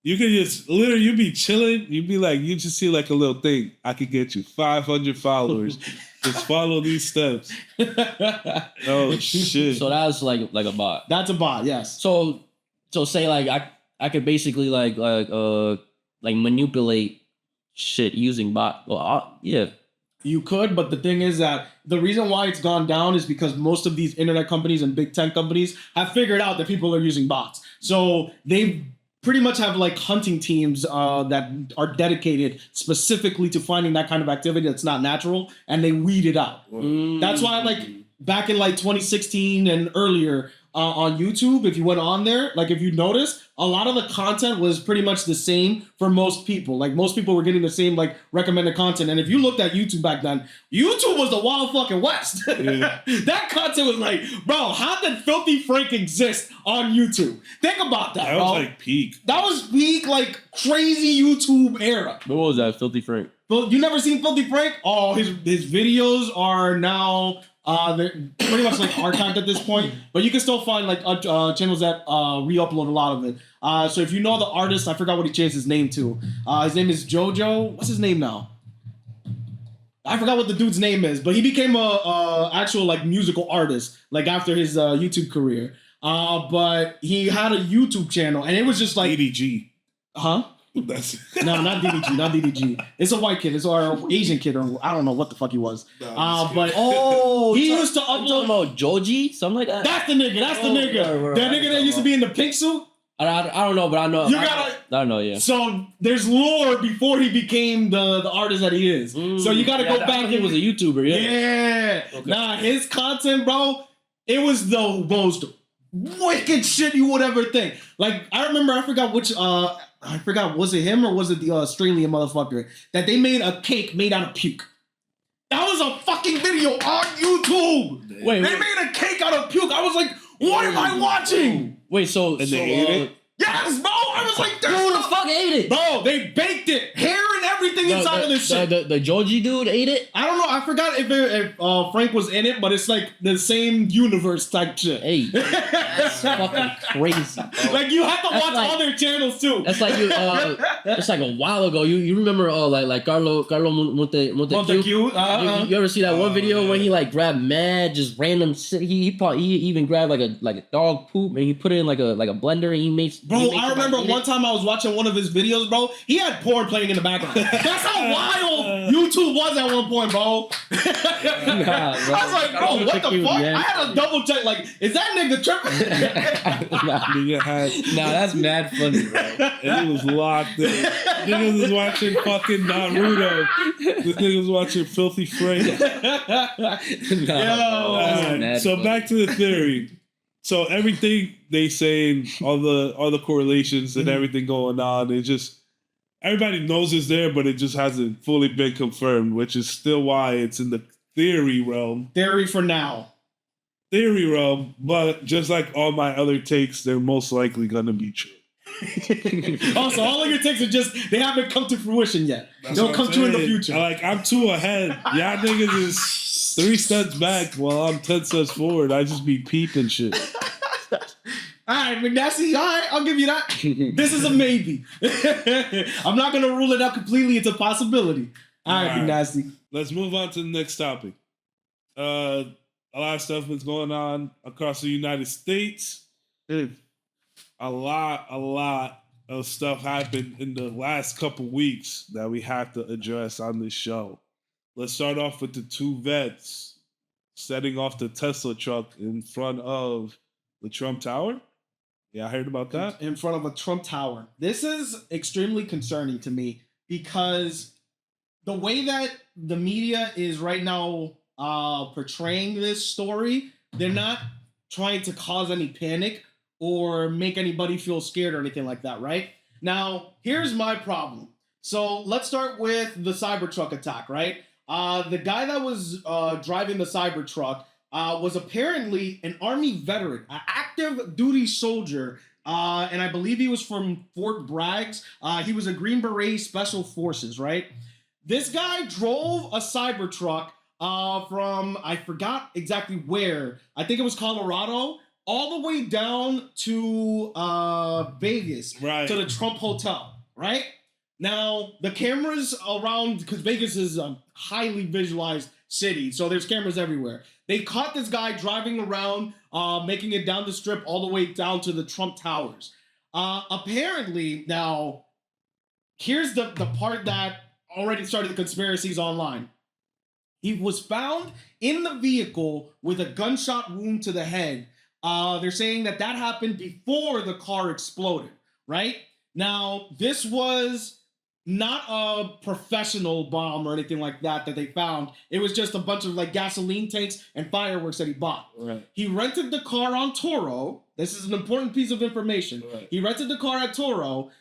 you could just literally you be chilling, you just see like a little thing. I could get you 500 followers. Just follow these steps. Oh shit! So that's like a bot. That's a bot, yes. So say like I could basically like manipulate shit using bot. Well, yeah. You could, but the thing is that the reason why it's gone down is because most of these internet companies and big tech companies have figured out that people are using bots. So they pretty much have like hunting teams that are dedicated specifically to finding that kind of activity that's not natural, and they weed it out. That's why like back in like 2016 and earlier on YouTube, if you went on there, like if you notice, a lot of the content was pretty much the same for most people. Like most people were getting the same like recommended content. And if you looked at YouTube back then, YouTube was the wild fucking west. Yeah. That content was like, bro, how did Filthy Frank exist on YouTube? Think about that, bro. That was like peak. That was peak like crazy YouTube era. What was that, Filthy Frank? Well, you never seen Filthy Frank? Oh, his videos are now they're pretty much like archived at this point, but you can still find like channels that re-upload a lot of it. So if you know the artist, I forgot what he changed his name to. His name is JoJo. What's his name now? I forgot what the dude's name is, but he became a actual like musical artist like after his YouTube career. But he had a YouTube channel, and it was just like ADG. Huh? That's no, not DDG, not DDG. It's a white kid. It's our Asian kid, or I don't know what the fuck he was. But he used to upload about Joji, something like that. That's the nigga. That's the nigga. That nigga that used to be in the pink suit. I don't know, but I know. I don't know. Yeah. So there's lore before he became the artist that he is. So you got to go back. He was a YouTuber. Yeah. Yeah. Okay. Nah, his content, bro. It was the most wicked shit you would ever think. Like I remember, I forgot which. I forgot, was it him or was it the Australian motherfucker that they made a cake made out of puke? That was a fucking video on YouTube. They made a cake out of puke. I was like, what am I watching? Wait, so they ate it? Yes, bro. I was like, who the fuck ate it? Bro, they baked it. Hair and everything inside of this shit. The Joji dude ate it? I don't know. I forgot if Frank was in it, but it's like the same universe type shit. Hey, that's fucking crazy, bro. Like you have to watch other channels too. That's like you. It's like a while ago. You remember like Carlo Montecchio? You ever see that one video where he like grabbed mad just random shit? He even grabbed like a dog poop and he put it in like a blender and he makes. Bro, I remember one time I was watching one of his videos, bro. He had porn playing in the background. That's how wild YouTube was at one point, bro. I was like, bro, what the fuck? I had to double check, like, is that nigga tripping? Nah, that's mad funny, bro. And he was locked in. Niggas was watching fucking Naruto. This nigga was watching Filthy Frank. So back to the theory. So everything they saying, all the correlations and everything going on, it just everybody knows it's there, but it just hasn't fully been confirmed, which is still why it's in the theory realm. Theory for now. Theory realm, but just like all my other takes, they're most likely gonna be true. Also, all of your takes are just, they haven't come to fruition yet. They'll come true in the future. Like, I'm 2 ahead. Y'all niggas is 3 steps back while I'm 10 steps forward. I just be peeping shit. All right, McNasty, all right, I'll give you that. This is a maybe. I'm not going to rule it out completely. It's a possibility. All right, McNasty. Let's move on to the next topic. A lot of stuff is going on across the United States. A lot of stuff happened in the last couple weeks that we have to address on this show. Let's start off with the 2 vets setting off the Tesla truck in front of the Trump Tower. Yeah, I heard about that. In front of a Trump Tower. This is extremely concerning to me because the way that the media is right now portraying this story, they're not trying to cause any panic or make anybody feel scared or anything like that, right? Now, here's my problem. So let's start with the Cybertruck attack, right? The guy that was driving the Cybertruck was apparently an Army veteran, an active duty soldier, and I believe he was from Fort Bragg. He was a Green Beret Special Forces, right? This guy drove a Cybertruck from, I forgot exactly where, I think it was Colorado, all the way down to Vegas, right, to the Trump Hotel, right? Now, the cameras around, because Vegas is a highly visualized city, so there's cameras everywhere. They caught this guy driving around, making it down the strip all the way down to the Trump Towers. Apparently, now, here's the part that already started the conspiracies online. He was found in the vehicle with a gunshot wound to the head. They're saying that happened before the car exploded, right? Now, this was not a professional bomb or anything like that they found. It was just a bunch of like gasoline tanks and fireworks that he bought. Right. He rented the car on Toro. This is an important piece of information. Right. He rented the car at Toro,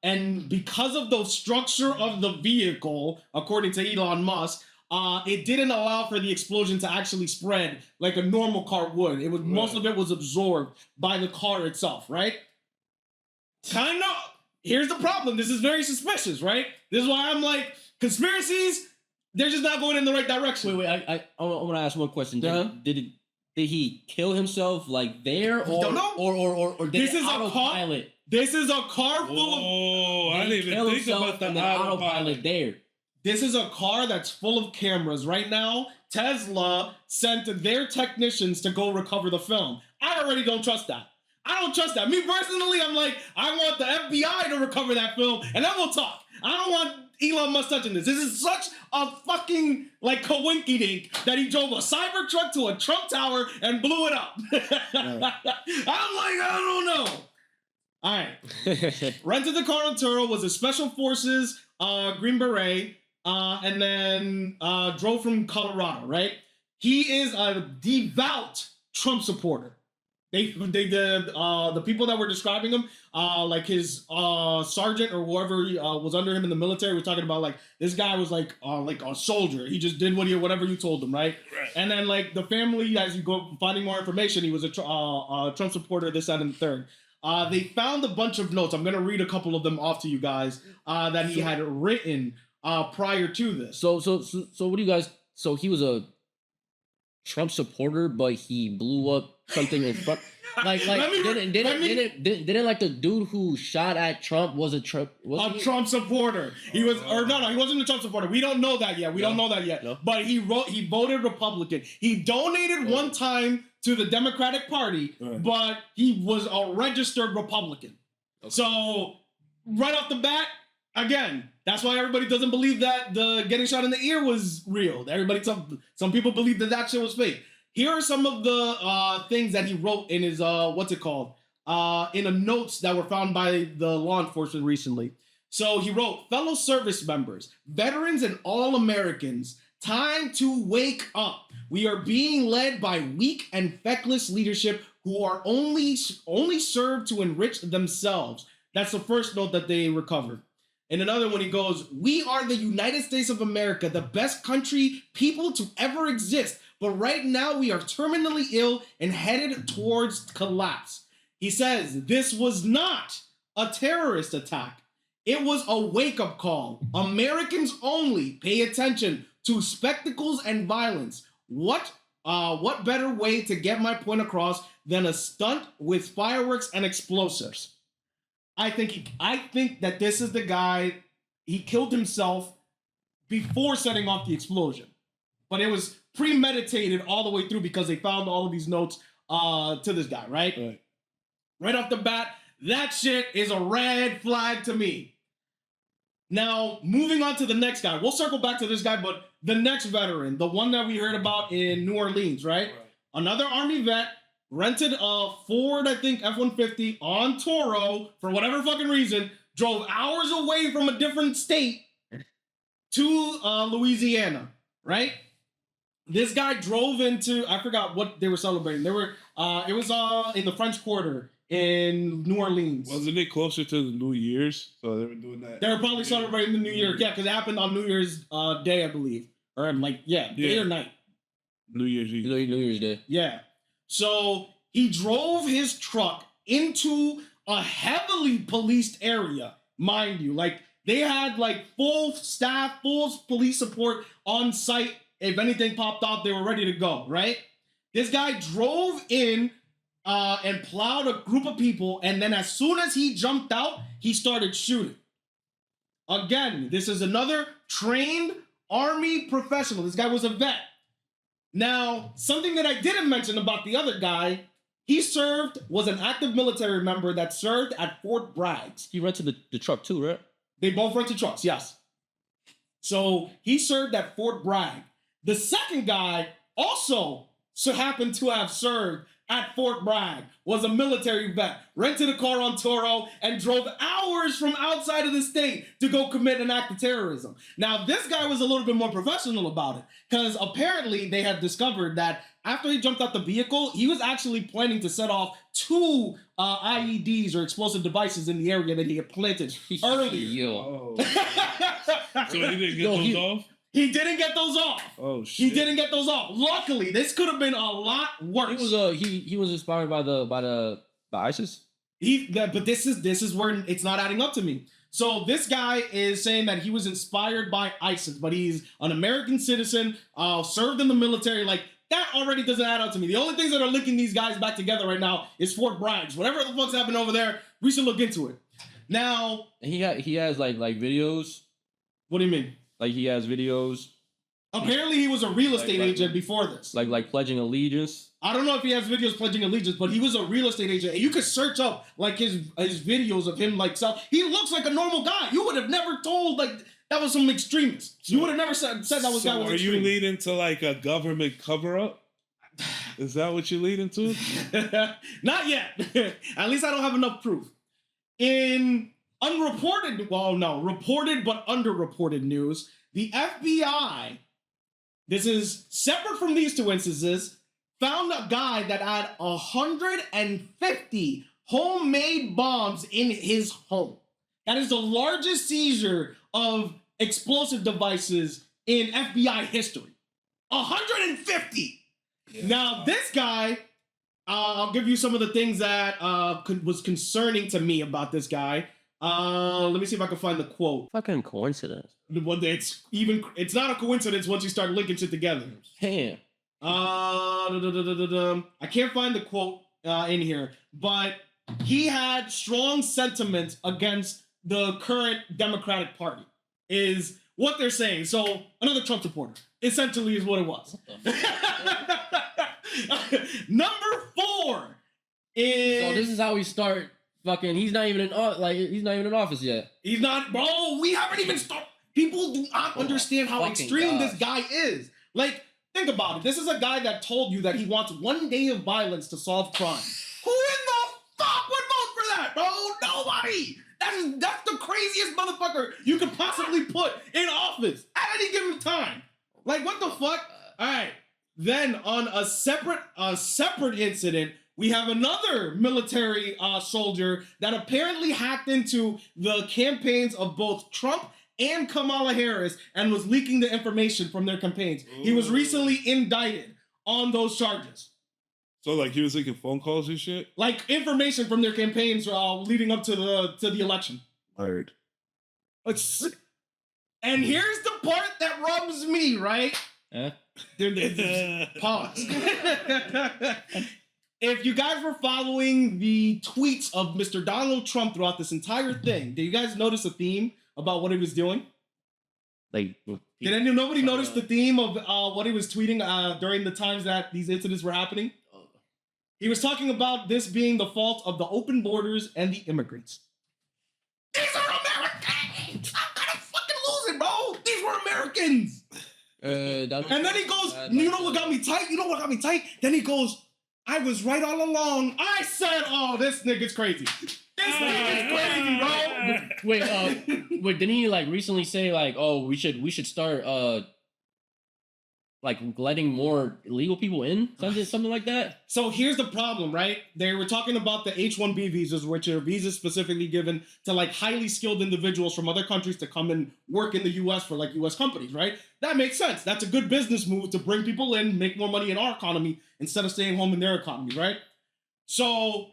and because of the structure of the vehicle, according to Elon Musk, it didn't allow for the explosion to actually spread like a normal car would. It was most of it was absorbed by the car itself, right? Kind of. Here's the problem. This is very suspicious, right? This is why I'm like, conspiracies, they're just not going in the right direction. Wait, I want to ask one question. Did he kill himself like there, don't know. or did This it is a autopilot? This is a car full of. Oh, I didn't even think about the autopilot there. This is a car that's full of cameras. Right now, Tesla sent their technicians to go recover the film. I already don't trust that. I don't trust that. Me personally, I'm like, I want the FBI to recover that film, and then we'll talk. I don't want Elon Musk touching this. This is such a fucking, like, coinkydink that he drove a Cybertruck to a Trump Tower and blew it up. I'm like, I don't know. All right. Rented the car on Turo, was a Special Forces Green Beret, and then drove from Colorado, right? He is a devout Trump supporter. The people that were describing him, like his sergeant or whoever was under him in the military, was talking about like this guy was like a soldier. He just did whatever you told him, right? And then like the family, as you go finding more information, he was a Trump supporter. This, that, and the third. They found a bunch of notes. I'm gonna read a couple of them off to you guys that he had written prior to this. So what do you guys? So he was a Trump supporter, but he blew up something in front. Didn't like the dude who shot at Trump was a Trump supporter. He was, or no, he wasn't a Trump supporter. We don't know that yet. No. But he voted Republican. He donated one time to the Democratic Party, but he was a registered Republican. Okay. So right off the bat, again, that's why everybody doesn't believe that the getting shot in the ear was real. Some people believe that shit was fake. Here are some of the things that he wrote in his, in the notes that were found by the law enforcement recently. So he wrote, fellow service members, veterans and all Americans, time to wake up. We are being led by weak and feckless leadership who are only served to enrich themselves. That's the first note that they recovered. In another one, he goes, "We are the United States of America, the best country people to ever exist. But right now we are terminally ill and headed towards collapse." He says, "This was not a terrorist attack. It was a wake-up call. Americans only pay attention to spectacles and violence. What better way to get my point across than a stunt with fireworks and explosives?" I think that this is the guy. He killed himself before setting off the explosion, but it was premeditated all the way through because they found all of these notes to this guy. Right off the bat, that shit is a red flag to me. Now, moving on to the next guy. We'll circle back to this guy, but the next veteran, the one that we heard about in New Orleans, right? Another Army vet rented a Ford, I think, F-150 on Toro for whatever fucking reason, drove hours away from a different state to Louisiana, right? This guy drove into, I forgot what they were celebrating. It was in the French Quarter in New Orleans. Wasn't it closer to the New Year's? So they were doing that. They were probably celebrating the New Year. Yeah, because it happened on New Year's Day, I believe. Or day or night. New Year's Eve. New Year's Day. Yeah. So he drove his truck into a heavily policed area, mind you. Like, they had like full staff, full police support on site. If anything popped off, they were ready to go, right? This guy drove in and plowed a group of people, and then as soon as he jumped out, he started shooting. Again, this is another trained Army professional. This guy was a vet. Now, something that I didn't mention about the other guy, he was an active military member that served at Fort Bragg. He rented the truck too, right? They both rented trucks, yes. So he served at Fort Bragg. The second guy also happened to have served at Fort Bragg, was a military vet, rented a car on Toro, and drove hours from outside of the state to go commit an act of terrorism. Now, this guy was a little bit more professional about it, because apparently they had discovered that after he jumped out the vehicle, he was actually planning to set off 2 IEDs or explosive devices in the area that he had planted earlier. Oh. So he didn't get those off? He didn't get those off. Oh shit! He didn't get those off. Luckily, this could have been a lot worse. He was inspired by ISIS. But this is where it's not adding up to me. So this guy is saying that he was inspired by ISIS, but he's an American citizen, served in the military. Like, that already doesn't add up to me. The only things that are linking these guys back together right now is Fort Bragg. Whatever the fuck's happening over there, we should look into it. Now, he has like videos. What do you mean? Like, he has videos. Apparently, he was a real estate agent before this. Like pledging allegiance. I don't know if he has videos pledging allegiance, but he was a real estate agent. And you could search up like his videos of him like he looks like a normal guy. You would have never told like that was some extremist. You would have never said that was. So that was are extreme. you leading to like a government cover up? Is that what you're leading to? Not yet. At least I don't have enough proof. In reported but underreported news, the FBI, this is separate from these 2 instances, found a guy that had 150 homemade bombs in his home. That is the largest seizure of explosive devices in FBI history. 150! Yeah. Now, this guy, I'll give you some of the things that was concerning to me about this guy. Let me see if I can find the quote. Fucking coincidence. It's not a coincidence once you start linking shit together. Damn. I can't find the quote in here, but he had strong sentiments against the current Democratic Party, is what they're saying. So, another Trump supporter, essentially, is what it was. Number 4 is... So this is how we start fucking... He's not even in office yet. He's not... Bro, we haven't even started... People do not understand how extreme this guy is. Like, think about it. This is a guy that told you that he wants 1 day of violence to solve crime. Who in the fuck would vote for that, bro? Nobody! That's the craziest motherfucker you could possibly put in office at any given time. Like, what the fuck? All right. Then on a separate incident, we have another military soldier that apparently hacked into the campaigns of both Trump and Kamala Harris and was leaking the information from their campaigns. Ooh. He was recently indicted on those charges. So, like, he was making phone calls and shit? Like, information from their campaigns leading up to the election. Word. And here's the part that rubs me, right? Pause. If you guys were following the tweets of Mr. Donald Trump throughout this entire thing, did you guys notice a theme about what he was doing? Like, did nobody notice the theme of what he was tweeting during the times that these incidents were happening? He was talking about this being the fault of the open borders and the immigrants. These are Americans! I'm gonna fucking lose it, bro! These were Americans! And then he goes, you know what got me tight? You know what got me tight? Then he goes, I was right all along. I said, oh, this nigga's crazy. This nigga's crazy, bro. Wait, didn't he like recently say like, oh, we should start like letting more illegal people in? Something like that? So here's the problem, right? They were talking about the H-1B visas, which are visas specifically given to like highly skilled individuals from other countries to come and work in the US for like US companies, right? That makes sense. That's a good business move to bring people in, make more money in our economy instead of staying home in their economy, right? So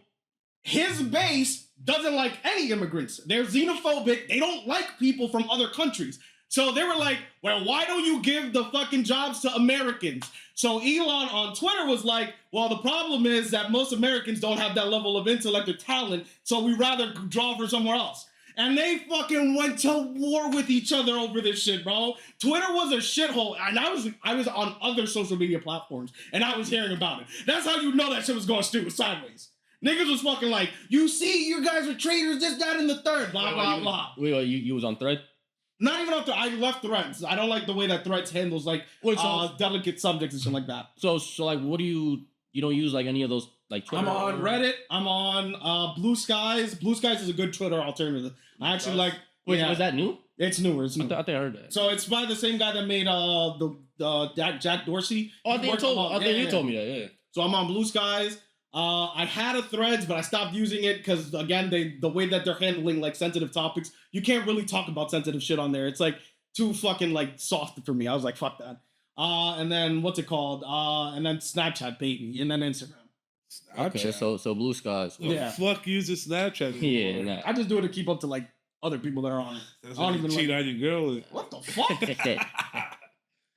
his base doesn't like any immigrants. They're xenophobic. They don't like people from other countries. So they were like, well, why don't you give the fucking jobs to Americans? So Elon on Twitter was like, well, the problem is that most Americans don't have that level of intellect or talent, so we rather draw for somewhere else. And they fucking went to war with each other over this shit, bro. Twitter was a shithole, and I was on other social media platforms, and I was hearing about it. That's how you know that shit was going stupid sideways. Niggas was fucking like, you see, you guys are traitors, this, that, and the third, blah, blah, blah. Wait, you was on Thread? Not even after I left Threads. I don't like the way that Threads handles like delicate subjects and shit like that. So like, what do you don't use like any of those like Twitter? I'm on Reddit. I'm on Blue Skies. Blue Skies is a good Twitter alternative. I actually like. Wait, was that new? It's newer. It's new. I think I heard that. So it's by the same guy that made the Jack Dorsey. Oh, I think you told me that. Yeah. So I'm on Blue Skies. I had a Threads, but I stopped using it because again, the way that they're handling like sensitive topics, you can't really talk about sensitive shit on there. It's like too fucking like soft for me. I was like, fuck that. And then what's it called? And then Snapchat, baby, and then Instagram. Okay, so Blue Skies. Yeah. Fuck uses Snapchat. Yeah, nah. I just do it to keep up to like other people that are on it. I don't even cheat on your girl. What the fuck?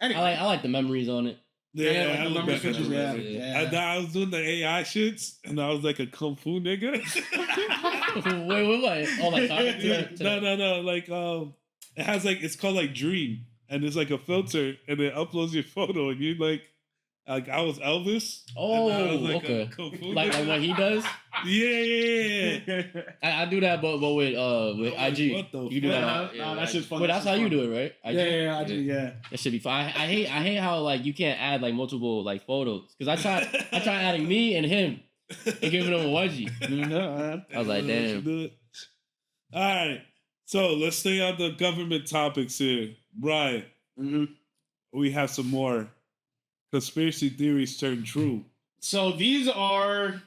Anyway. I like the memories on it. Yeah, like the number pictures, yeah. I was doing the AI shits, and I was like a kung fu nigga. wait. Oh, like No. Like, it has like, it's called like Dream, and it's like a filter, and it uploads your photo, and you like I was Elvis. Oh, I was like okay. Like what he does. Yeah. I do that, but with IG. What the you do that? Nah, that shit's fun. But that's how you do it, right? IG? Yeah, IG, yeah. That should be fine. I hate how like you can't add like multiple like photos because I try adding me and him and giving him a wedgie. I was like, damn. All right, so let's stay on the government topics here, Brian. We have some more conspiracy theories turned true. So these are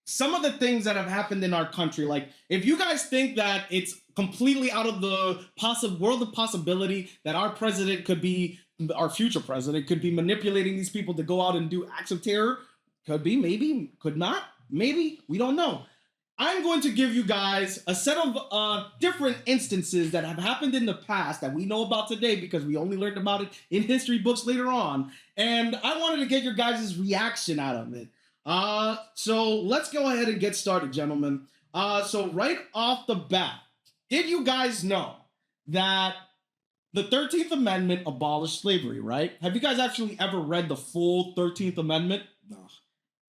some of the things that have happened in our country. Like, if you guys think that it's completely out of the world of possibility that our president could be, our future president could be manipulating these people to go out and do acts of terror, could be, maybe, could not, maybe, we don't know. I'm going to give you guys a set of different instances that have happened in the past that we know about today because we only learned about it in history books later on. And I wanted to get your guys' reaction out of it. So let's go ahead and get started, gentlemen. So right off the bat, did you guys know that the 13th Amendment abolished slavery, right? Have you guys actually ever read the full 13th Amendment? No.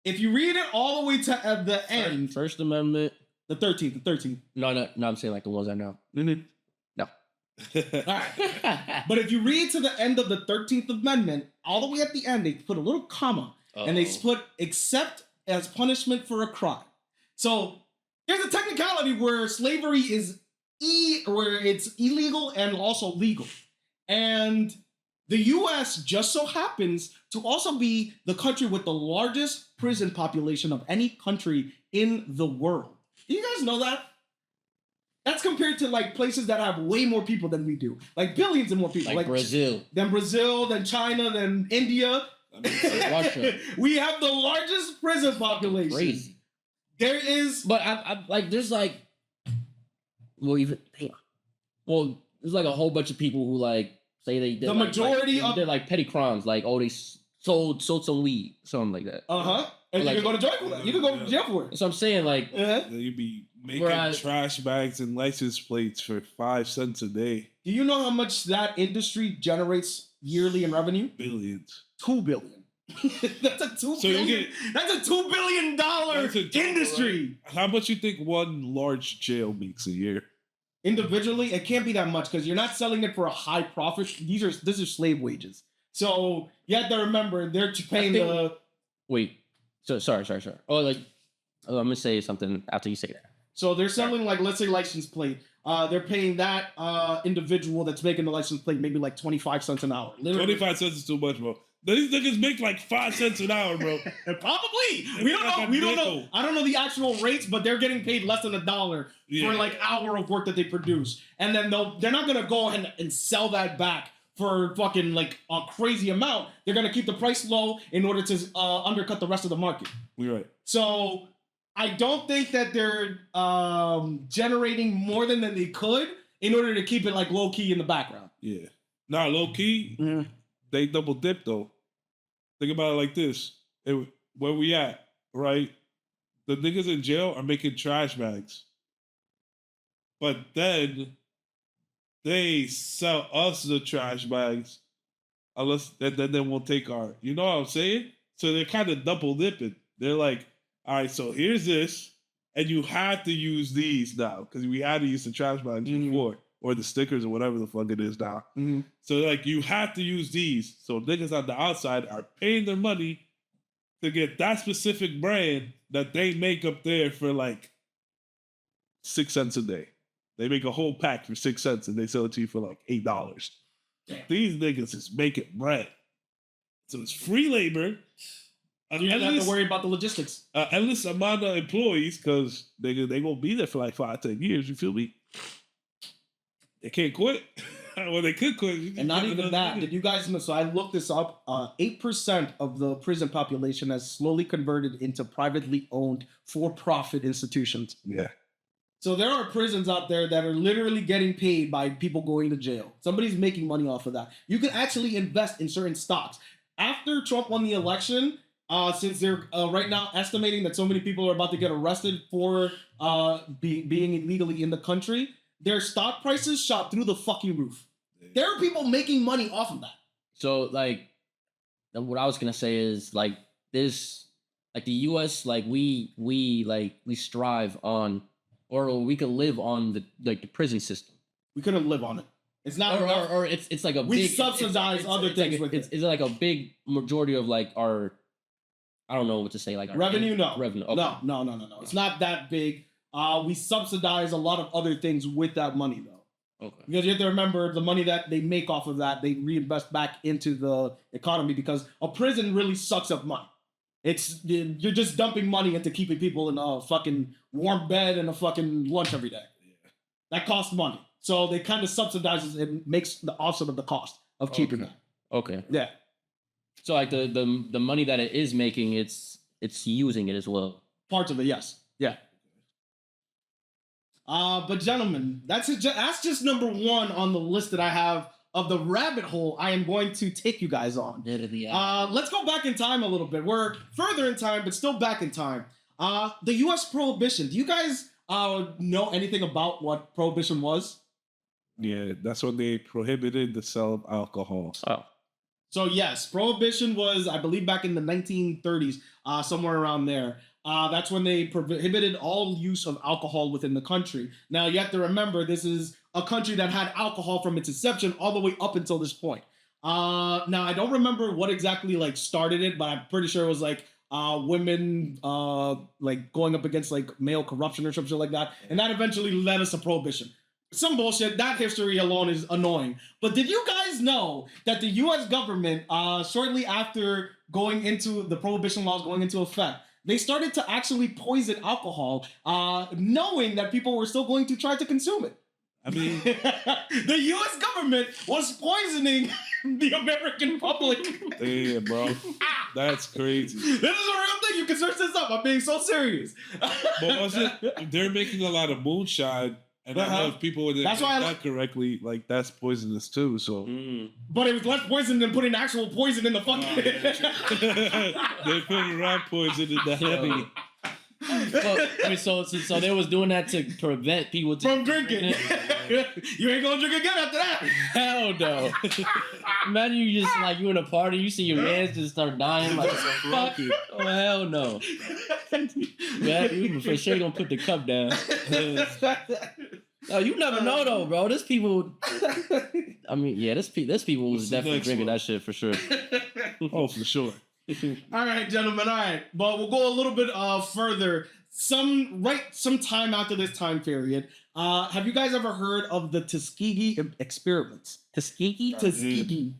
If you read it all the way to the end. First Amendment. The 13th. No, I'm saying like the ones I know. No. All right. But if you read to the end of the 13th Amendment, all the way at the end, they put a little comma. And they put except as punishment for a crime. So there's a technicality where slavery is where it's illegal and also legal. And The U.S. just so happens to also be the country with the largest prison population of any country in the world. Do you guys know that? That's compared to like places that have way more people than we do, like billions and more people, like Brazil, than China, than India. Russia. We have the largest prison population. Crazy. There is, but I like there's like, there's like a whole bunch of people who like say they did the majority of they're like petty crimes, like they sold some weed, something like that. And like, you can go to jail for that. You can go to jail for it. So I'm saying like you'd be making trash bags and license plates for 5 cents a day. Do you know how much that industry generates yearly in revenue? Billions. $2 billion. That's a $2 billion. That's a $2 billion industry. Right? How much you think one large jail makes a year? Individually, it can't be that much because you're not selling it for a high profit. These are slave wages. So you have to remember they're paying the. Wait. So sorry. Oh, like I'm gonna say something after you say that. So they're selling like, let's say, license plate. They're paying that individual that's making the license plate maybe like 25 cents an hour. Literally. 25 cents is too much, bro. These niggas make like 5 cents an hour, bro. Probably. We don't know. I don't know the actual rates, but they're getting paid less than $1 for like hour of work that they produce. And then they're not gonna go ahead and sell that back for fucking like a crazy amount. They're gonna keep the price low in order to undercut the rest of the market. You're right. So I don't think that they're generating more than they could in order to keep it like low key in the background. Yeah. Nah, low key, they double dip though. Think about it like this. Where we at, right? The niggas in jail are making trash bags. But then they sell us the trash bags unless then they won't take our, you know what I'm saying? So they're kind of double dipping. They're like, all right, so here's this, and you have to use these now because we had to use the trash bags before, or the stickers or whatever the fuck it is now. So like you have to use these. So niggas on the outside are paying their money to get that specific brand that they make up there for like 6 cents a day. They make a whole pack for 6 cents and they sell it to you for like $8. Damn. These niggas is making bread. So it's free labor. You don't have to worry about the logistics. Endless amount of employees because they gonna be there for like 5-10 years. You feel me? They can't quit. Well, they could quit. And not even that. Did you guys know? So I looked this up. 8% of the prison population has slowly converted into privately owned for-profit institutions. Yeah. So there are prisons out there that are literally getting paid by people going to jail. Somebody's making money off of that. You can actually invest in certain stocks. After Trump won the election, since they're right now estimating that so many people are about to get arrested for being illegally in the country, their stock prices shot through the fucking roof. There are people making money off of that. So, like, what I was gonna say is like this, like the U.S., like we strive on, or we could live on the prison system. We couldn't live on it. It's not, or it's like a we big, subsidize other things like with it. It's like a big majority of like our, I don't know what to say, like our revenue. No, revenue. Okay. No. It's not that big. We subsidize a lot of other things with that money though. Okay. Because you have to remember the money that they make off of that, they reinvest back into the economy because a prison really sucks up money. You're just dumping money into keeping people in a fucking warm bed and a fucking lunch every day. Yeah. That costs money. So they kind of subsidizes and makes the offset of the cost of keeping that. Okay. Yeah. So like the money that it is making, it's using it as well. Parts of it, yes. Yeah. But gentlemen, that's just number one on the list that I have of the rabbit hole I am going to take you guys on. Let's go back in time a little bit. We're further in time, but still back in time. The U.S. Prohibition. Do you guys know anything about what Prohibition was? Yeah, that's when they prohibited the sale of alcohol. Oh. So yes, Prohibition was, I believe, back in the 1930s, somewhere around there. That's when they prohibited all use of alcohol within the country. Now, you have to remember, this is a country that had alcohol from its inception all the way up until this point. Now, I don't remember what exactly like started it, but I'm pretty sure it was like women like going up against like male corruption or something like that. And that eventually led us to Prohibition. some bullshit. That history alone is annoying. But did you guys know that the U.S. government, shortly after going into the prohibition laws going into effect, they started to actually poison alcohol, knowing that people were still going to try to consume it. I mean, the U.S. government was poisoning the American public. damn, bro, that's crazy. This is a real thing. You can search this up. I'm being so serious. But wasn't they're making a lot of moonshine, and I know if people would That's why that correctly, like that's poisonous too. So, But it was less poison than putting actual poison in the fucking. they're putting rat poison in the heavy. Well, I mean, so they was doing that to prevent people From drinking. You ain't gonna drink again after that. Hell no. Imagine you just like you in a party, you see your mans just start dying like fuck. Oh hell no. Yeah, you for sure gonna put the cup down. Oh, you never know though, bro. There's people. I mean, yeah, there's people who's definitely drinking that shit for sure. Oh, for sure. All right, gentlemen. All right, but we'll go a little bit further. Some time after this time period. Have you guys ever heard of the Tuskegee experiments? Tuskegee? Tuskegee.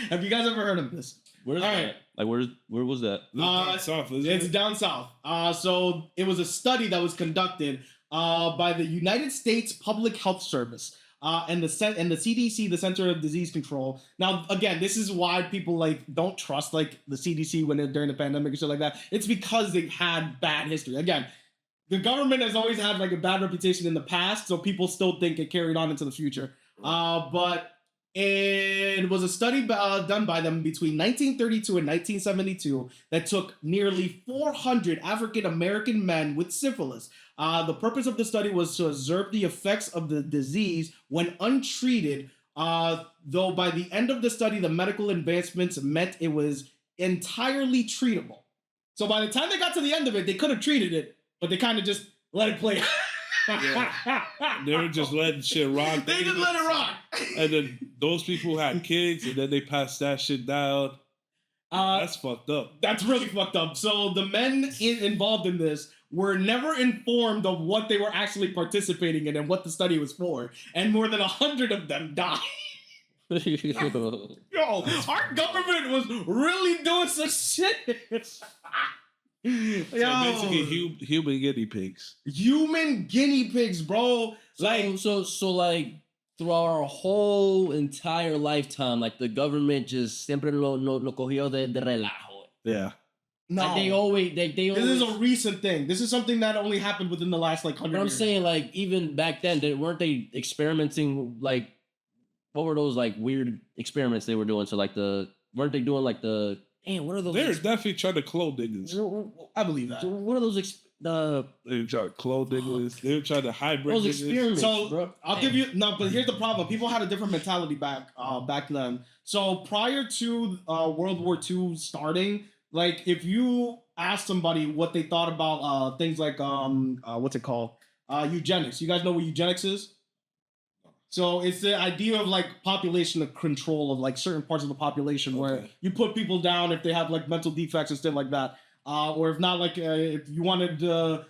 Have you guys ever heard of this? Where's All that? right. Like where was that? Down south, isn't It's it? down south. So it was a study that was conducted by the United States Public Health Service and the CDC, the Center of Disease Control. Now, again, this is why people like don't trust like the CDC when they're during the pandemic and shit like that. It's because they've had bad history. Again, the government has always had like a bad reputation in the past, so people still think it carried on into the future. But it was a study done by them between 1932 and 1972 that took nearly 400 African American men with syphilis. The purpose of the study was to observe the effects of the disease when untreated, though by the end of the study, the medical advancements meant it was entirely treatable. So by the time they got to the end of it, they could have treated it, but they kind of just let it play. They were just letting shit rock. They just let it rock. And then those people had kids, and then they passed that shit down. That's fucked up. That's really fucked up. So the men involved in this were never informed of what they were actually participating in and what the study was for, and more than 100 of them died. Yo, our government was really doing some shit. So basically, human guinea pigs. Human guinea pigs, bro. Like, so like throughout our whole entire lifetime, like the government just siempre lo cogió de relajo. Yeah. no. Like they always. This is a recent thing. This is something that only happened within the last like 100 But I'm years. saying, like, even back then, weren't they experimenting? Like, what were those like weird experiments they were doing? So like weren't they doing like the? Damn, what are those? They're definitely trying to clone niggas. I believe that. What are those? They were trying to clone niggas. They were trying to hybrid Those niggas. experiments, So bro. I'll give you but here's the problem. People had a different mentality back then. So prior to World War II starting, like if you ask somebody what they thought about things like what's it called? Eugenics. You guys know what eugenics is? So it's the idea of like population control of like certain parts of the population where you put people down if they have like mental defects and stuff like that. Or if not, like if you wanted to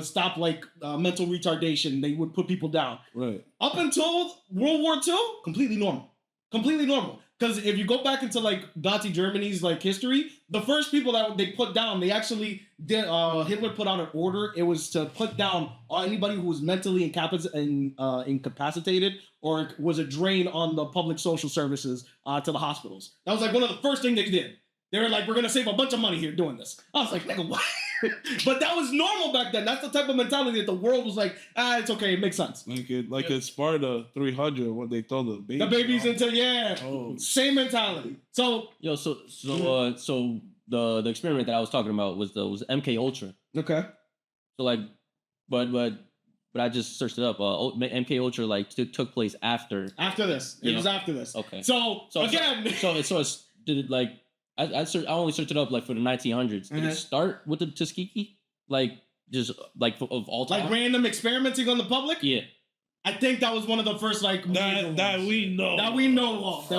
stop like mental retardation, they would put people down. Right. Up until World War II, completely normal. Completely normal. Because if you go back into like Nazi Germany's like history, the first people that they put down, they actually did. Hitler put out an order. It was to put down anybody who was mentally incapacitated or was a drain on the public social services to the hospitals. That was like one of the first things they did. They were like, we're gonna save a bunch of money here doing this. I was like, nigga, what? But that was normal back then. That's the type of mentality that the world was like, it's okay, it makes sense. Like in Sparta 300 when they throw the babies. The babies out. into same mentality. So so the experiment that I was talking about was MK Ultra. okay, So like, but I just searched it up. MK Ultra like took place after. after this, it was after this. Okay. So again, so it's did it like I only searched it up like for the 1900s. Did it start with the Tuskegee? Like just like of all time? like random experimenting on the public. Yeah. I think that was one of the first like that we know. That we know of.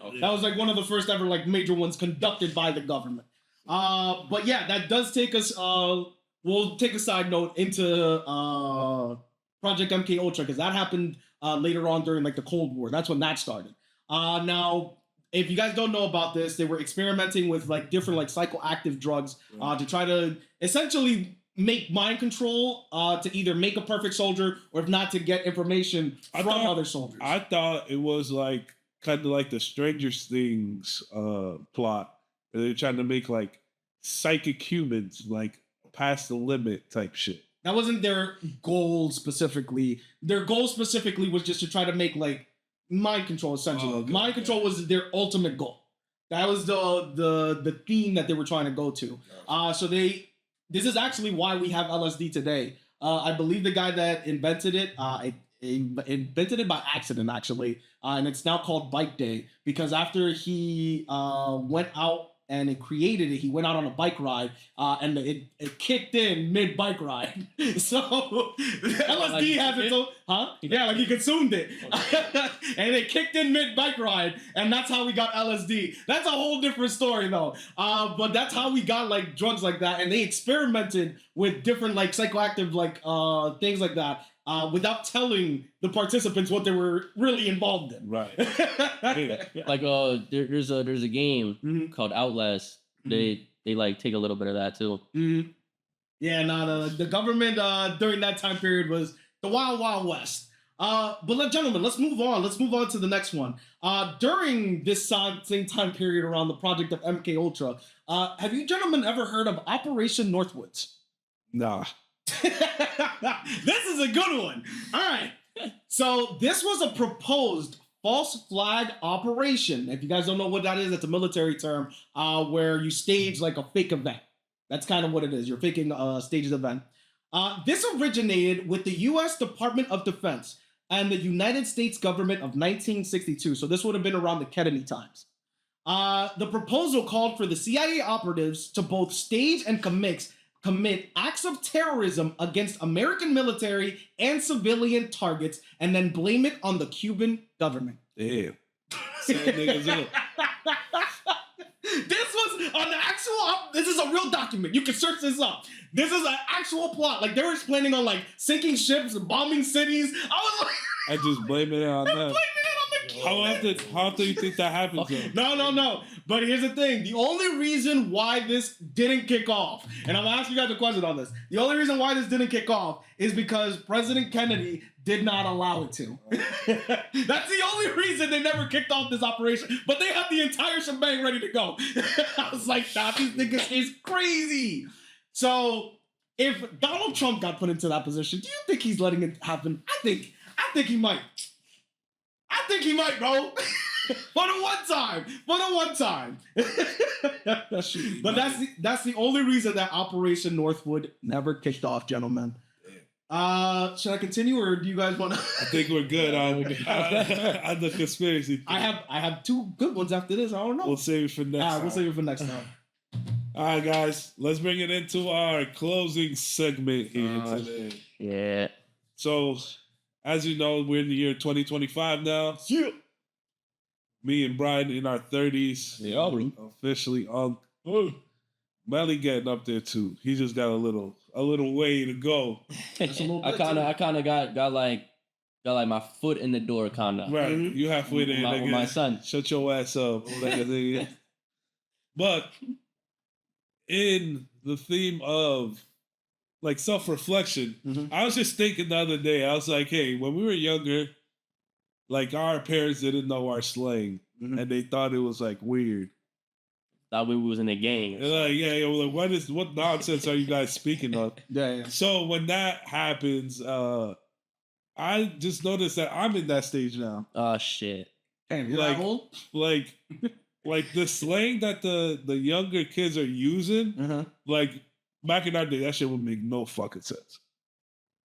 Okay. That was like one of the first ever like major ones conducted by the government. But yeah, that does take us. We'll take a side note into Project MK Ultra, because that happened later on during like the Cold War. That's when that started. Now, if you guys don't know about this, they were experimenting with like different like psychoactive drugs to try to essentially make mind control to either make a perfect soldier or if not to get information from other soldiers. I thought it was like kind of like the Stranger Things plot. They're trying to make like psychic humans like past the limit type shit. That wasn't their goal specifically. Their goal specifically was just to try to make like mind control essentially. Mind control was their ultimate goal. That was the theme that they were trying to go to. So this is actually why we have LSD today. I believe the guy that invented it, invented it by accident actually, and it's now called Bike Day because after he went out and it created it, he went out on a bike ride, and it kicked in mid bike ride. So LSD has its own, Yeah, like he consumed it, and it kicked in mid bike ride, and that's how we got LSD. That's a whole different story though. But that's how we got like drugs like that, and they experimented with different like psychoactive like things like that. Without telling the participants what they were really involved in. Right. Like there's a game called Outlast. They like take a little bit of that too. Yeah, the government during that time period was the Wild Wild West. But gentlemen, let's move on. Let's move on to the next one. During this same time period around the project of MK Ultra, have you gentlemen ever heard of Operation Northwoods? Nah. This is a good one. All right. So this was a proposed false flag operation. If you guys don't know what that is, it's a military term where you stage like a fake event. That's kind of what it is. You're faking a staged event. This originated with the U.S. Department of Defense and the United States government of 1962. So this would have been around the Kennedy times. The proposal called for the CIA operatives to both stage and commit acts of terrorism against American military and civilian targets and then blame it on the Cuban government. Damn. Niggas up. This was an actual, this is a real document. You can search this up. This is an actual plot. Like they were planning on like sinking ships and bombing cities. I was like, I just blame it on that. How often do you think that happens? No. But here's the thing. The only reason why this didn't kick off, and I'm asking you guys a question on this. The only reason why this didn't kick off is because President Kennedy did not allow it to. That's the only reason they never kicked off this operation. But they had the entire shebang ready to go. I was like, nah, these niggas is crazy. So if Donald Trump got put into that position, do you think he's letting it happen? I think he might. I think he might, bro. For the one time. But that's the only reason that Operation Northwood never kicked off, gentlemen. Should I continue, or do you guys want to? I think we're good on the conspiracy. I have two good ones after this. I don't know. We'll save it for next time. We'll save it for next time. All right, guys. Let's bring it into our closing segment here today. Yeah. So, as you know, we're in the year 2025 now. Yeah. Me and Brian in our 30s. Yeah, bro. Officially on. Melly getting up there too. He just got a little way to go. I kind of got like my foot in the door, kinda. Right, you halfway there. With my son. Shut your ass up. But in the theme of like self-reflection, I was just thinking the other day. I was like, hey, when we were younger, like our parents didn't know our slang, and they thought it was like weird. Thought we was in a gang. Like, like, what nonsense are you guys speaking of? Yeah. So when that happens, I just noticed that I'm in that stage now. Oh shit! Damn, you're that old? Like the slang that the younger kids are using, like back in our day, that shit would make no fucking sense.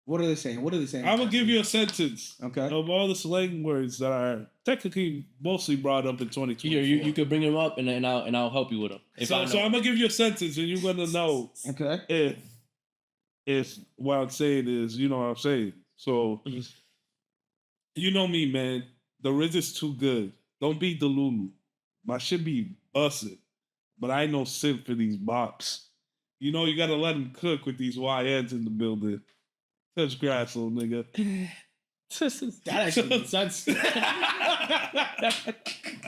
What are they saying? I'm gonna give you a sentence. Okay. Of all the slang words that are technically mostly brought up in 2020. You could bring them up and I'll help you with them. So I'm gonna give you a sentence and you're gonna know. Okay. If what I'm saying is, you know what I'm saying. So you know me, man. The Riz is too good. Don't be Delulu. My shit be busted, but I ain't no simp for these bops. You know you gotta let them cook with these YNs in the building. Touch grass, little nigga. That actually makes sense.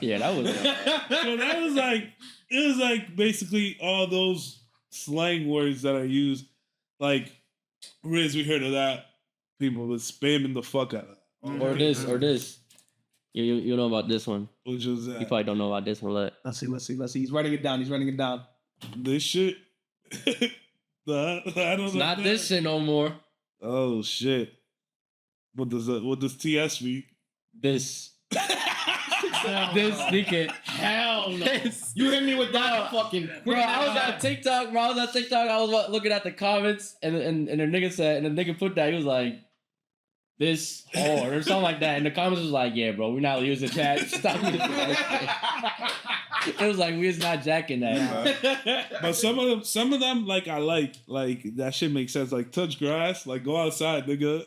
Yeah, that was. So that was like, it was like basically all those slang words that I use. Like, Riz, we heard of that. People was spamming the fuck out of it. Or this. You know about this one. Which was You that? probably don't know about this one. Look. Let's see. He's writing it down. This shit. I don't know. It's not this shit no more. Oh shit. What does TS mean? This. This nigga. Hell no. You hit me with that fucking. Bro, I was on TikTok. I was looking at the comments, and the nigga said, and the nigga put that. He was like, "This hard" or something like that. And the comments was like, "Yeah, bro, we're not using that. Stop using that." It was like we was not jacking that. But some of them, like I like that shit makes sense. Like touch grass, like go outside, nigga.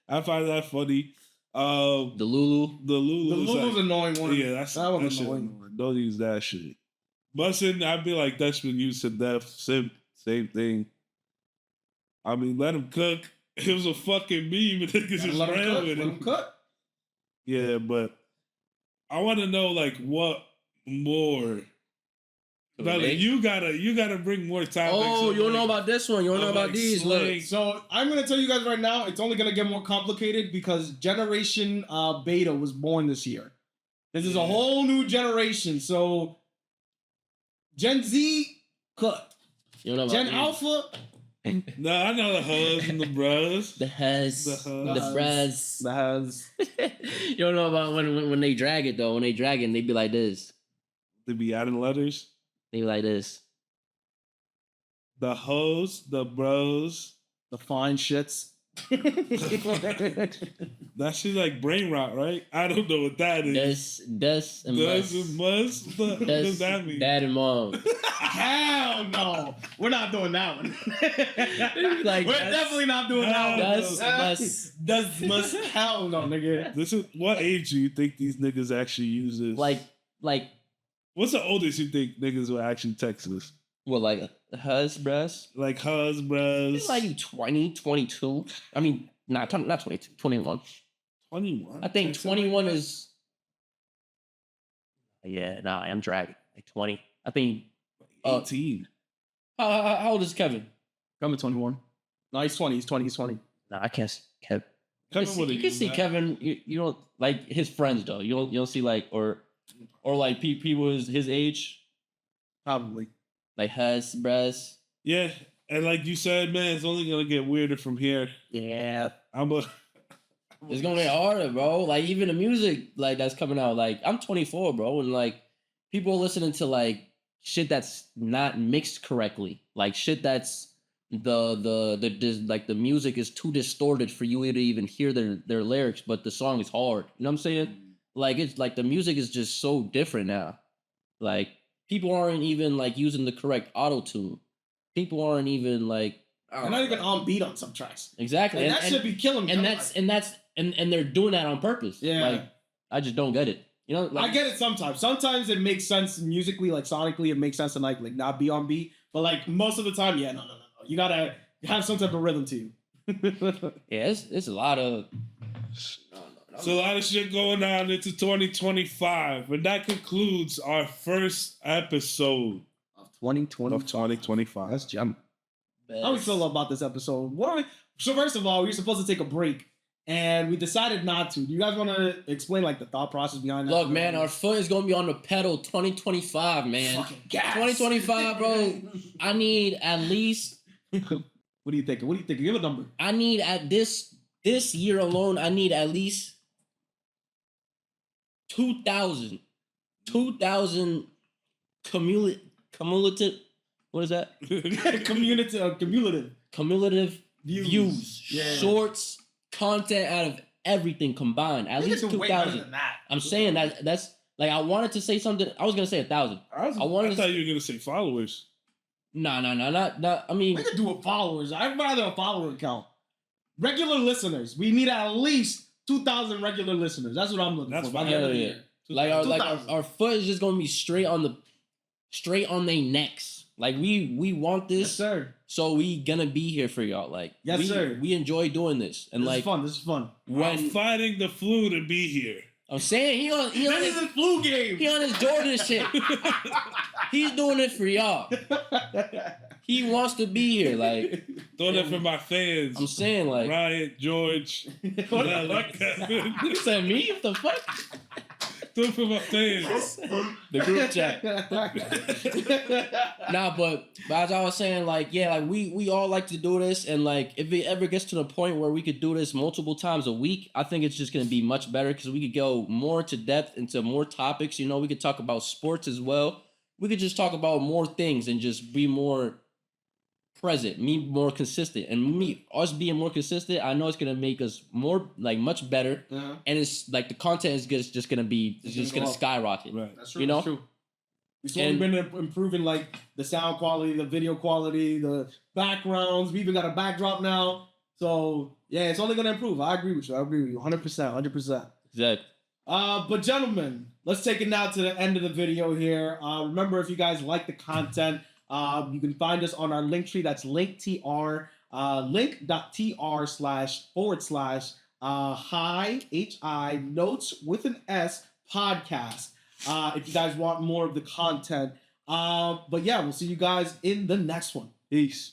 I find that funny. The Lulu's Lulu's annoying one. Yeah, that shit annoying. Don't use that shit. Bussin', I'd be like, that's been used to death. Same thing. I mean, let him cook. It was a fucking meme, and niggas just Let ran with him it. cook. Yeah, but I want to know like what more. Brother, you gotta bring more topics. Oh, you don't know about this one. You don't know about these. Look. So I'm gonna tell you guys right now, it's only gonna get more complicated because Generation Beta was born this year. This is a whole new generation. So Gen Z cut. You don't know Gen about these. Alpha. No, I know the hubs and the bros. The has, the fraz. The has. You don't know about when they drag it though. When they drag it, they be like this. They be adding letters. They be like this. The hoes, the bros. The fine shits. That shit like brain rot, right? I don't know what that is. Des and Does mus. and must? What does that mean? Dad and mom. Hell no. We're not doing that one. Like, We're definitely not doing that one. Does must. Hell no, nigga. This is what age do you think these niggas actually use this? like what's the oldest you think niggas will actually text this? what, like hus breast? Like hus, bros. It's like 20, 22. I mean, not 22, 21. 21. I think 21 is. Yeah, nah, I'm dragging. Like 20. I think. 18. How old is Kevin? Coming 21. No, he's 20. He's 20. Nah, I can't see Kevin. Kevin You can see Kevin. You don't like his friends though. You don't see like or like people his age. Probably. Like hus breast. Yeah, and like you said, man, it's only gonna get weirder from here. Yeah. It's gonna get harder, bro. Like even the music like that's coming out. Like I'm 24, bro, and like people are listening to like shit that's not mixed correctly. Like shit that's the music is too distorted for you to even hear their lyrics, but the song is hard. You know what I'm saying? Like it's like the music is just so different now. Like people aren't even like using the correct auto tune. People aren't even like they're not even on beat on some tracks. exactly. And that should be killing me. And they're doing that on purpose. Yeah. Like I just don't get it. You know, like, I get it sometimes. Sometimes it makes sense musically, like sonically, it makes sense to like not be on beat. But like most of the time, yeah, no. You gotta have some type of rhythm to you. yeah, it's a lot of. So a lot of shit going on into 2025, and that concludes our first episode of 2025. That's jam. How we feel about this episode? So first of all, we were supposed to take a break, and we decided not to. Do you guys want to explain like the thought process behind that? Look, man, our foot is gonna be on the pedal 2025, man. Fucking gas. 2025, bro. I need at least. What do you think? Give a number. I need at this year alone. I need at least 2,000 cumulative. What is that? Cumulative views. Yeah. Shorts, content out of everything combined. At least 2,000. I'm saying that's like I wanted to say something. I was gonna say 1,000. I thought you were gonna say followers. No, not. I mean, we could do a followers. I'd rather a follower count. Regular listeners. We need at least 2,000 regular listeners. That's what I'm looking for. By the end of the year. Like our foot is just gonna be straight on their necks. Like we want this, Yes, sir. so we gonna be here for y'all. Like Yes, sir. We enjoy doing this, and This is fun. I'm fighting the flu to be here. I'm saying he on This is a flu game. he on his Jordan shit. He's doing it for y'all. He wants to be here. Like Doing it for my fans. I'm saying, like Ryan, George, Kevin. you said me? What the fuck? Do it for my fans. The group chat. Nah, but as I was saying, like, yeah, like we all like to do this, and like if it ever gets to the point where we could do this multiple times a week, I think it's just gonna be much better because we could go more to depth into more topics. You know, we could talk about sports as well. We could just talk about more things and just be more present, me more consistent, and us being more consistent. I know it's gonna make us more like much better, and it's like the content is just gonna be just gonna skyrocket. Right. That's true. You know? That's true. We've only been improving like the sound quality, the video quality, the backgrounds. We even got a backdrop now. So yeah, it's only gonna improve. I agree with you. 100%, 100%. Exactly. But gentlemen, let's take it now to the end of the video here. Remember, if you guys like the content, you can find us on our link tree. That's linktr, link.tr// hi notes with an S podcast. If you guys want more of the content. But yeah, we'll see you guys in the next one. Peace.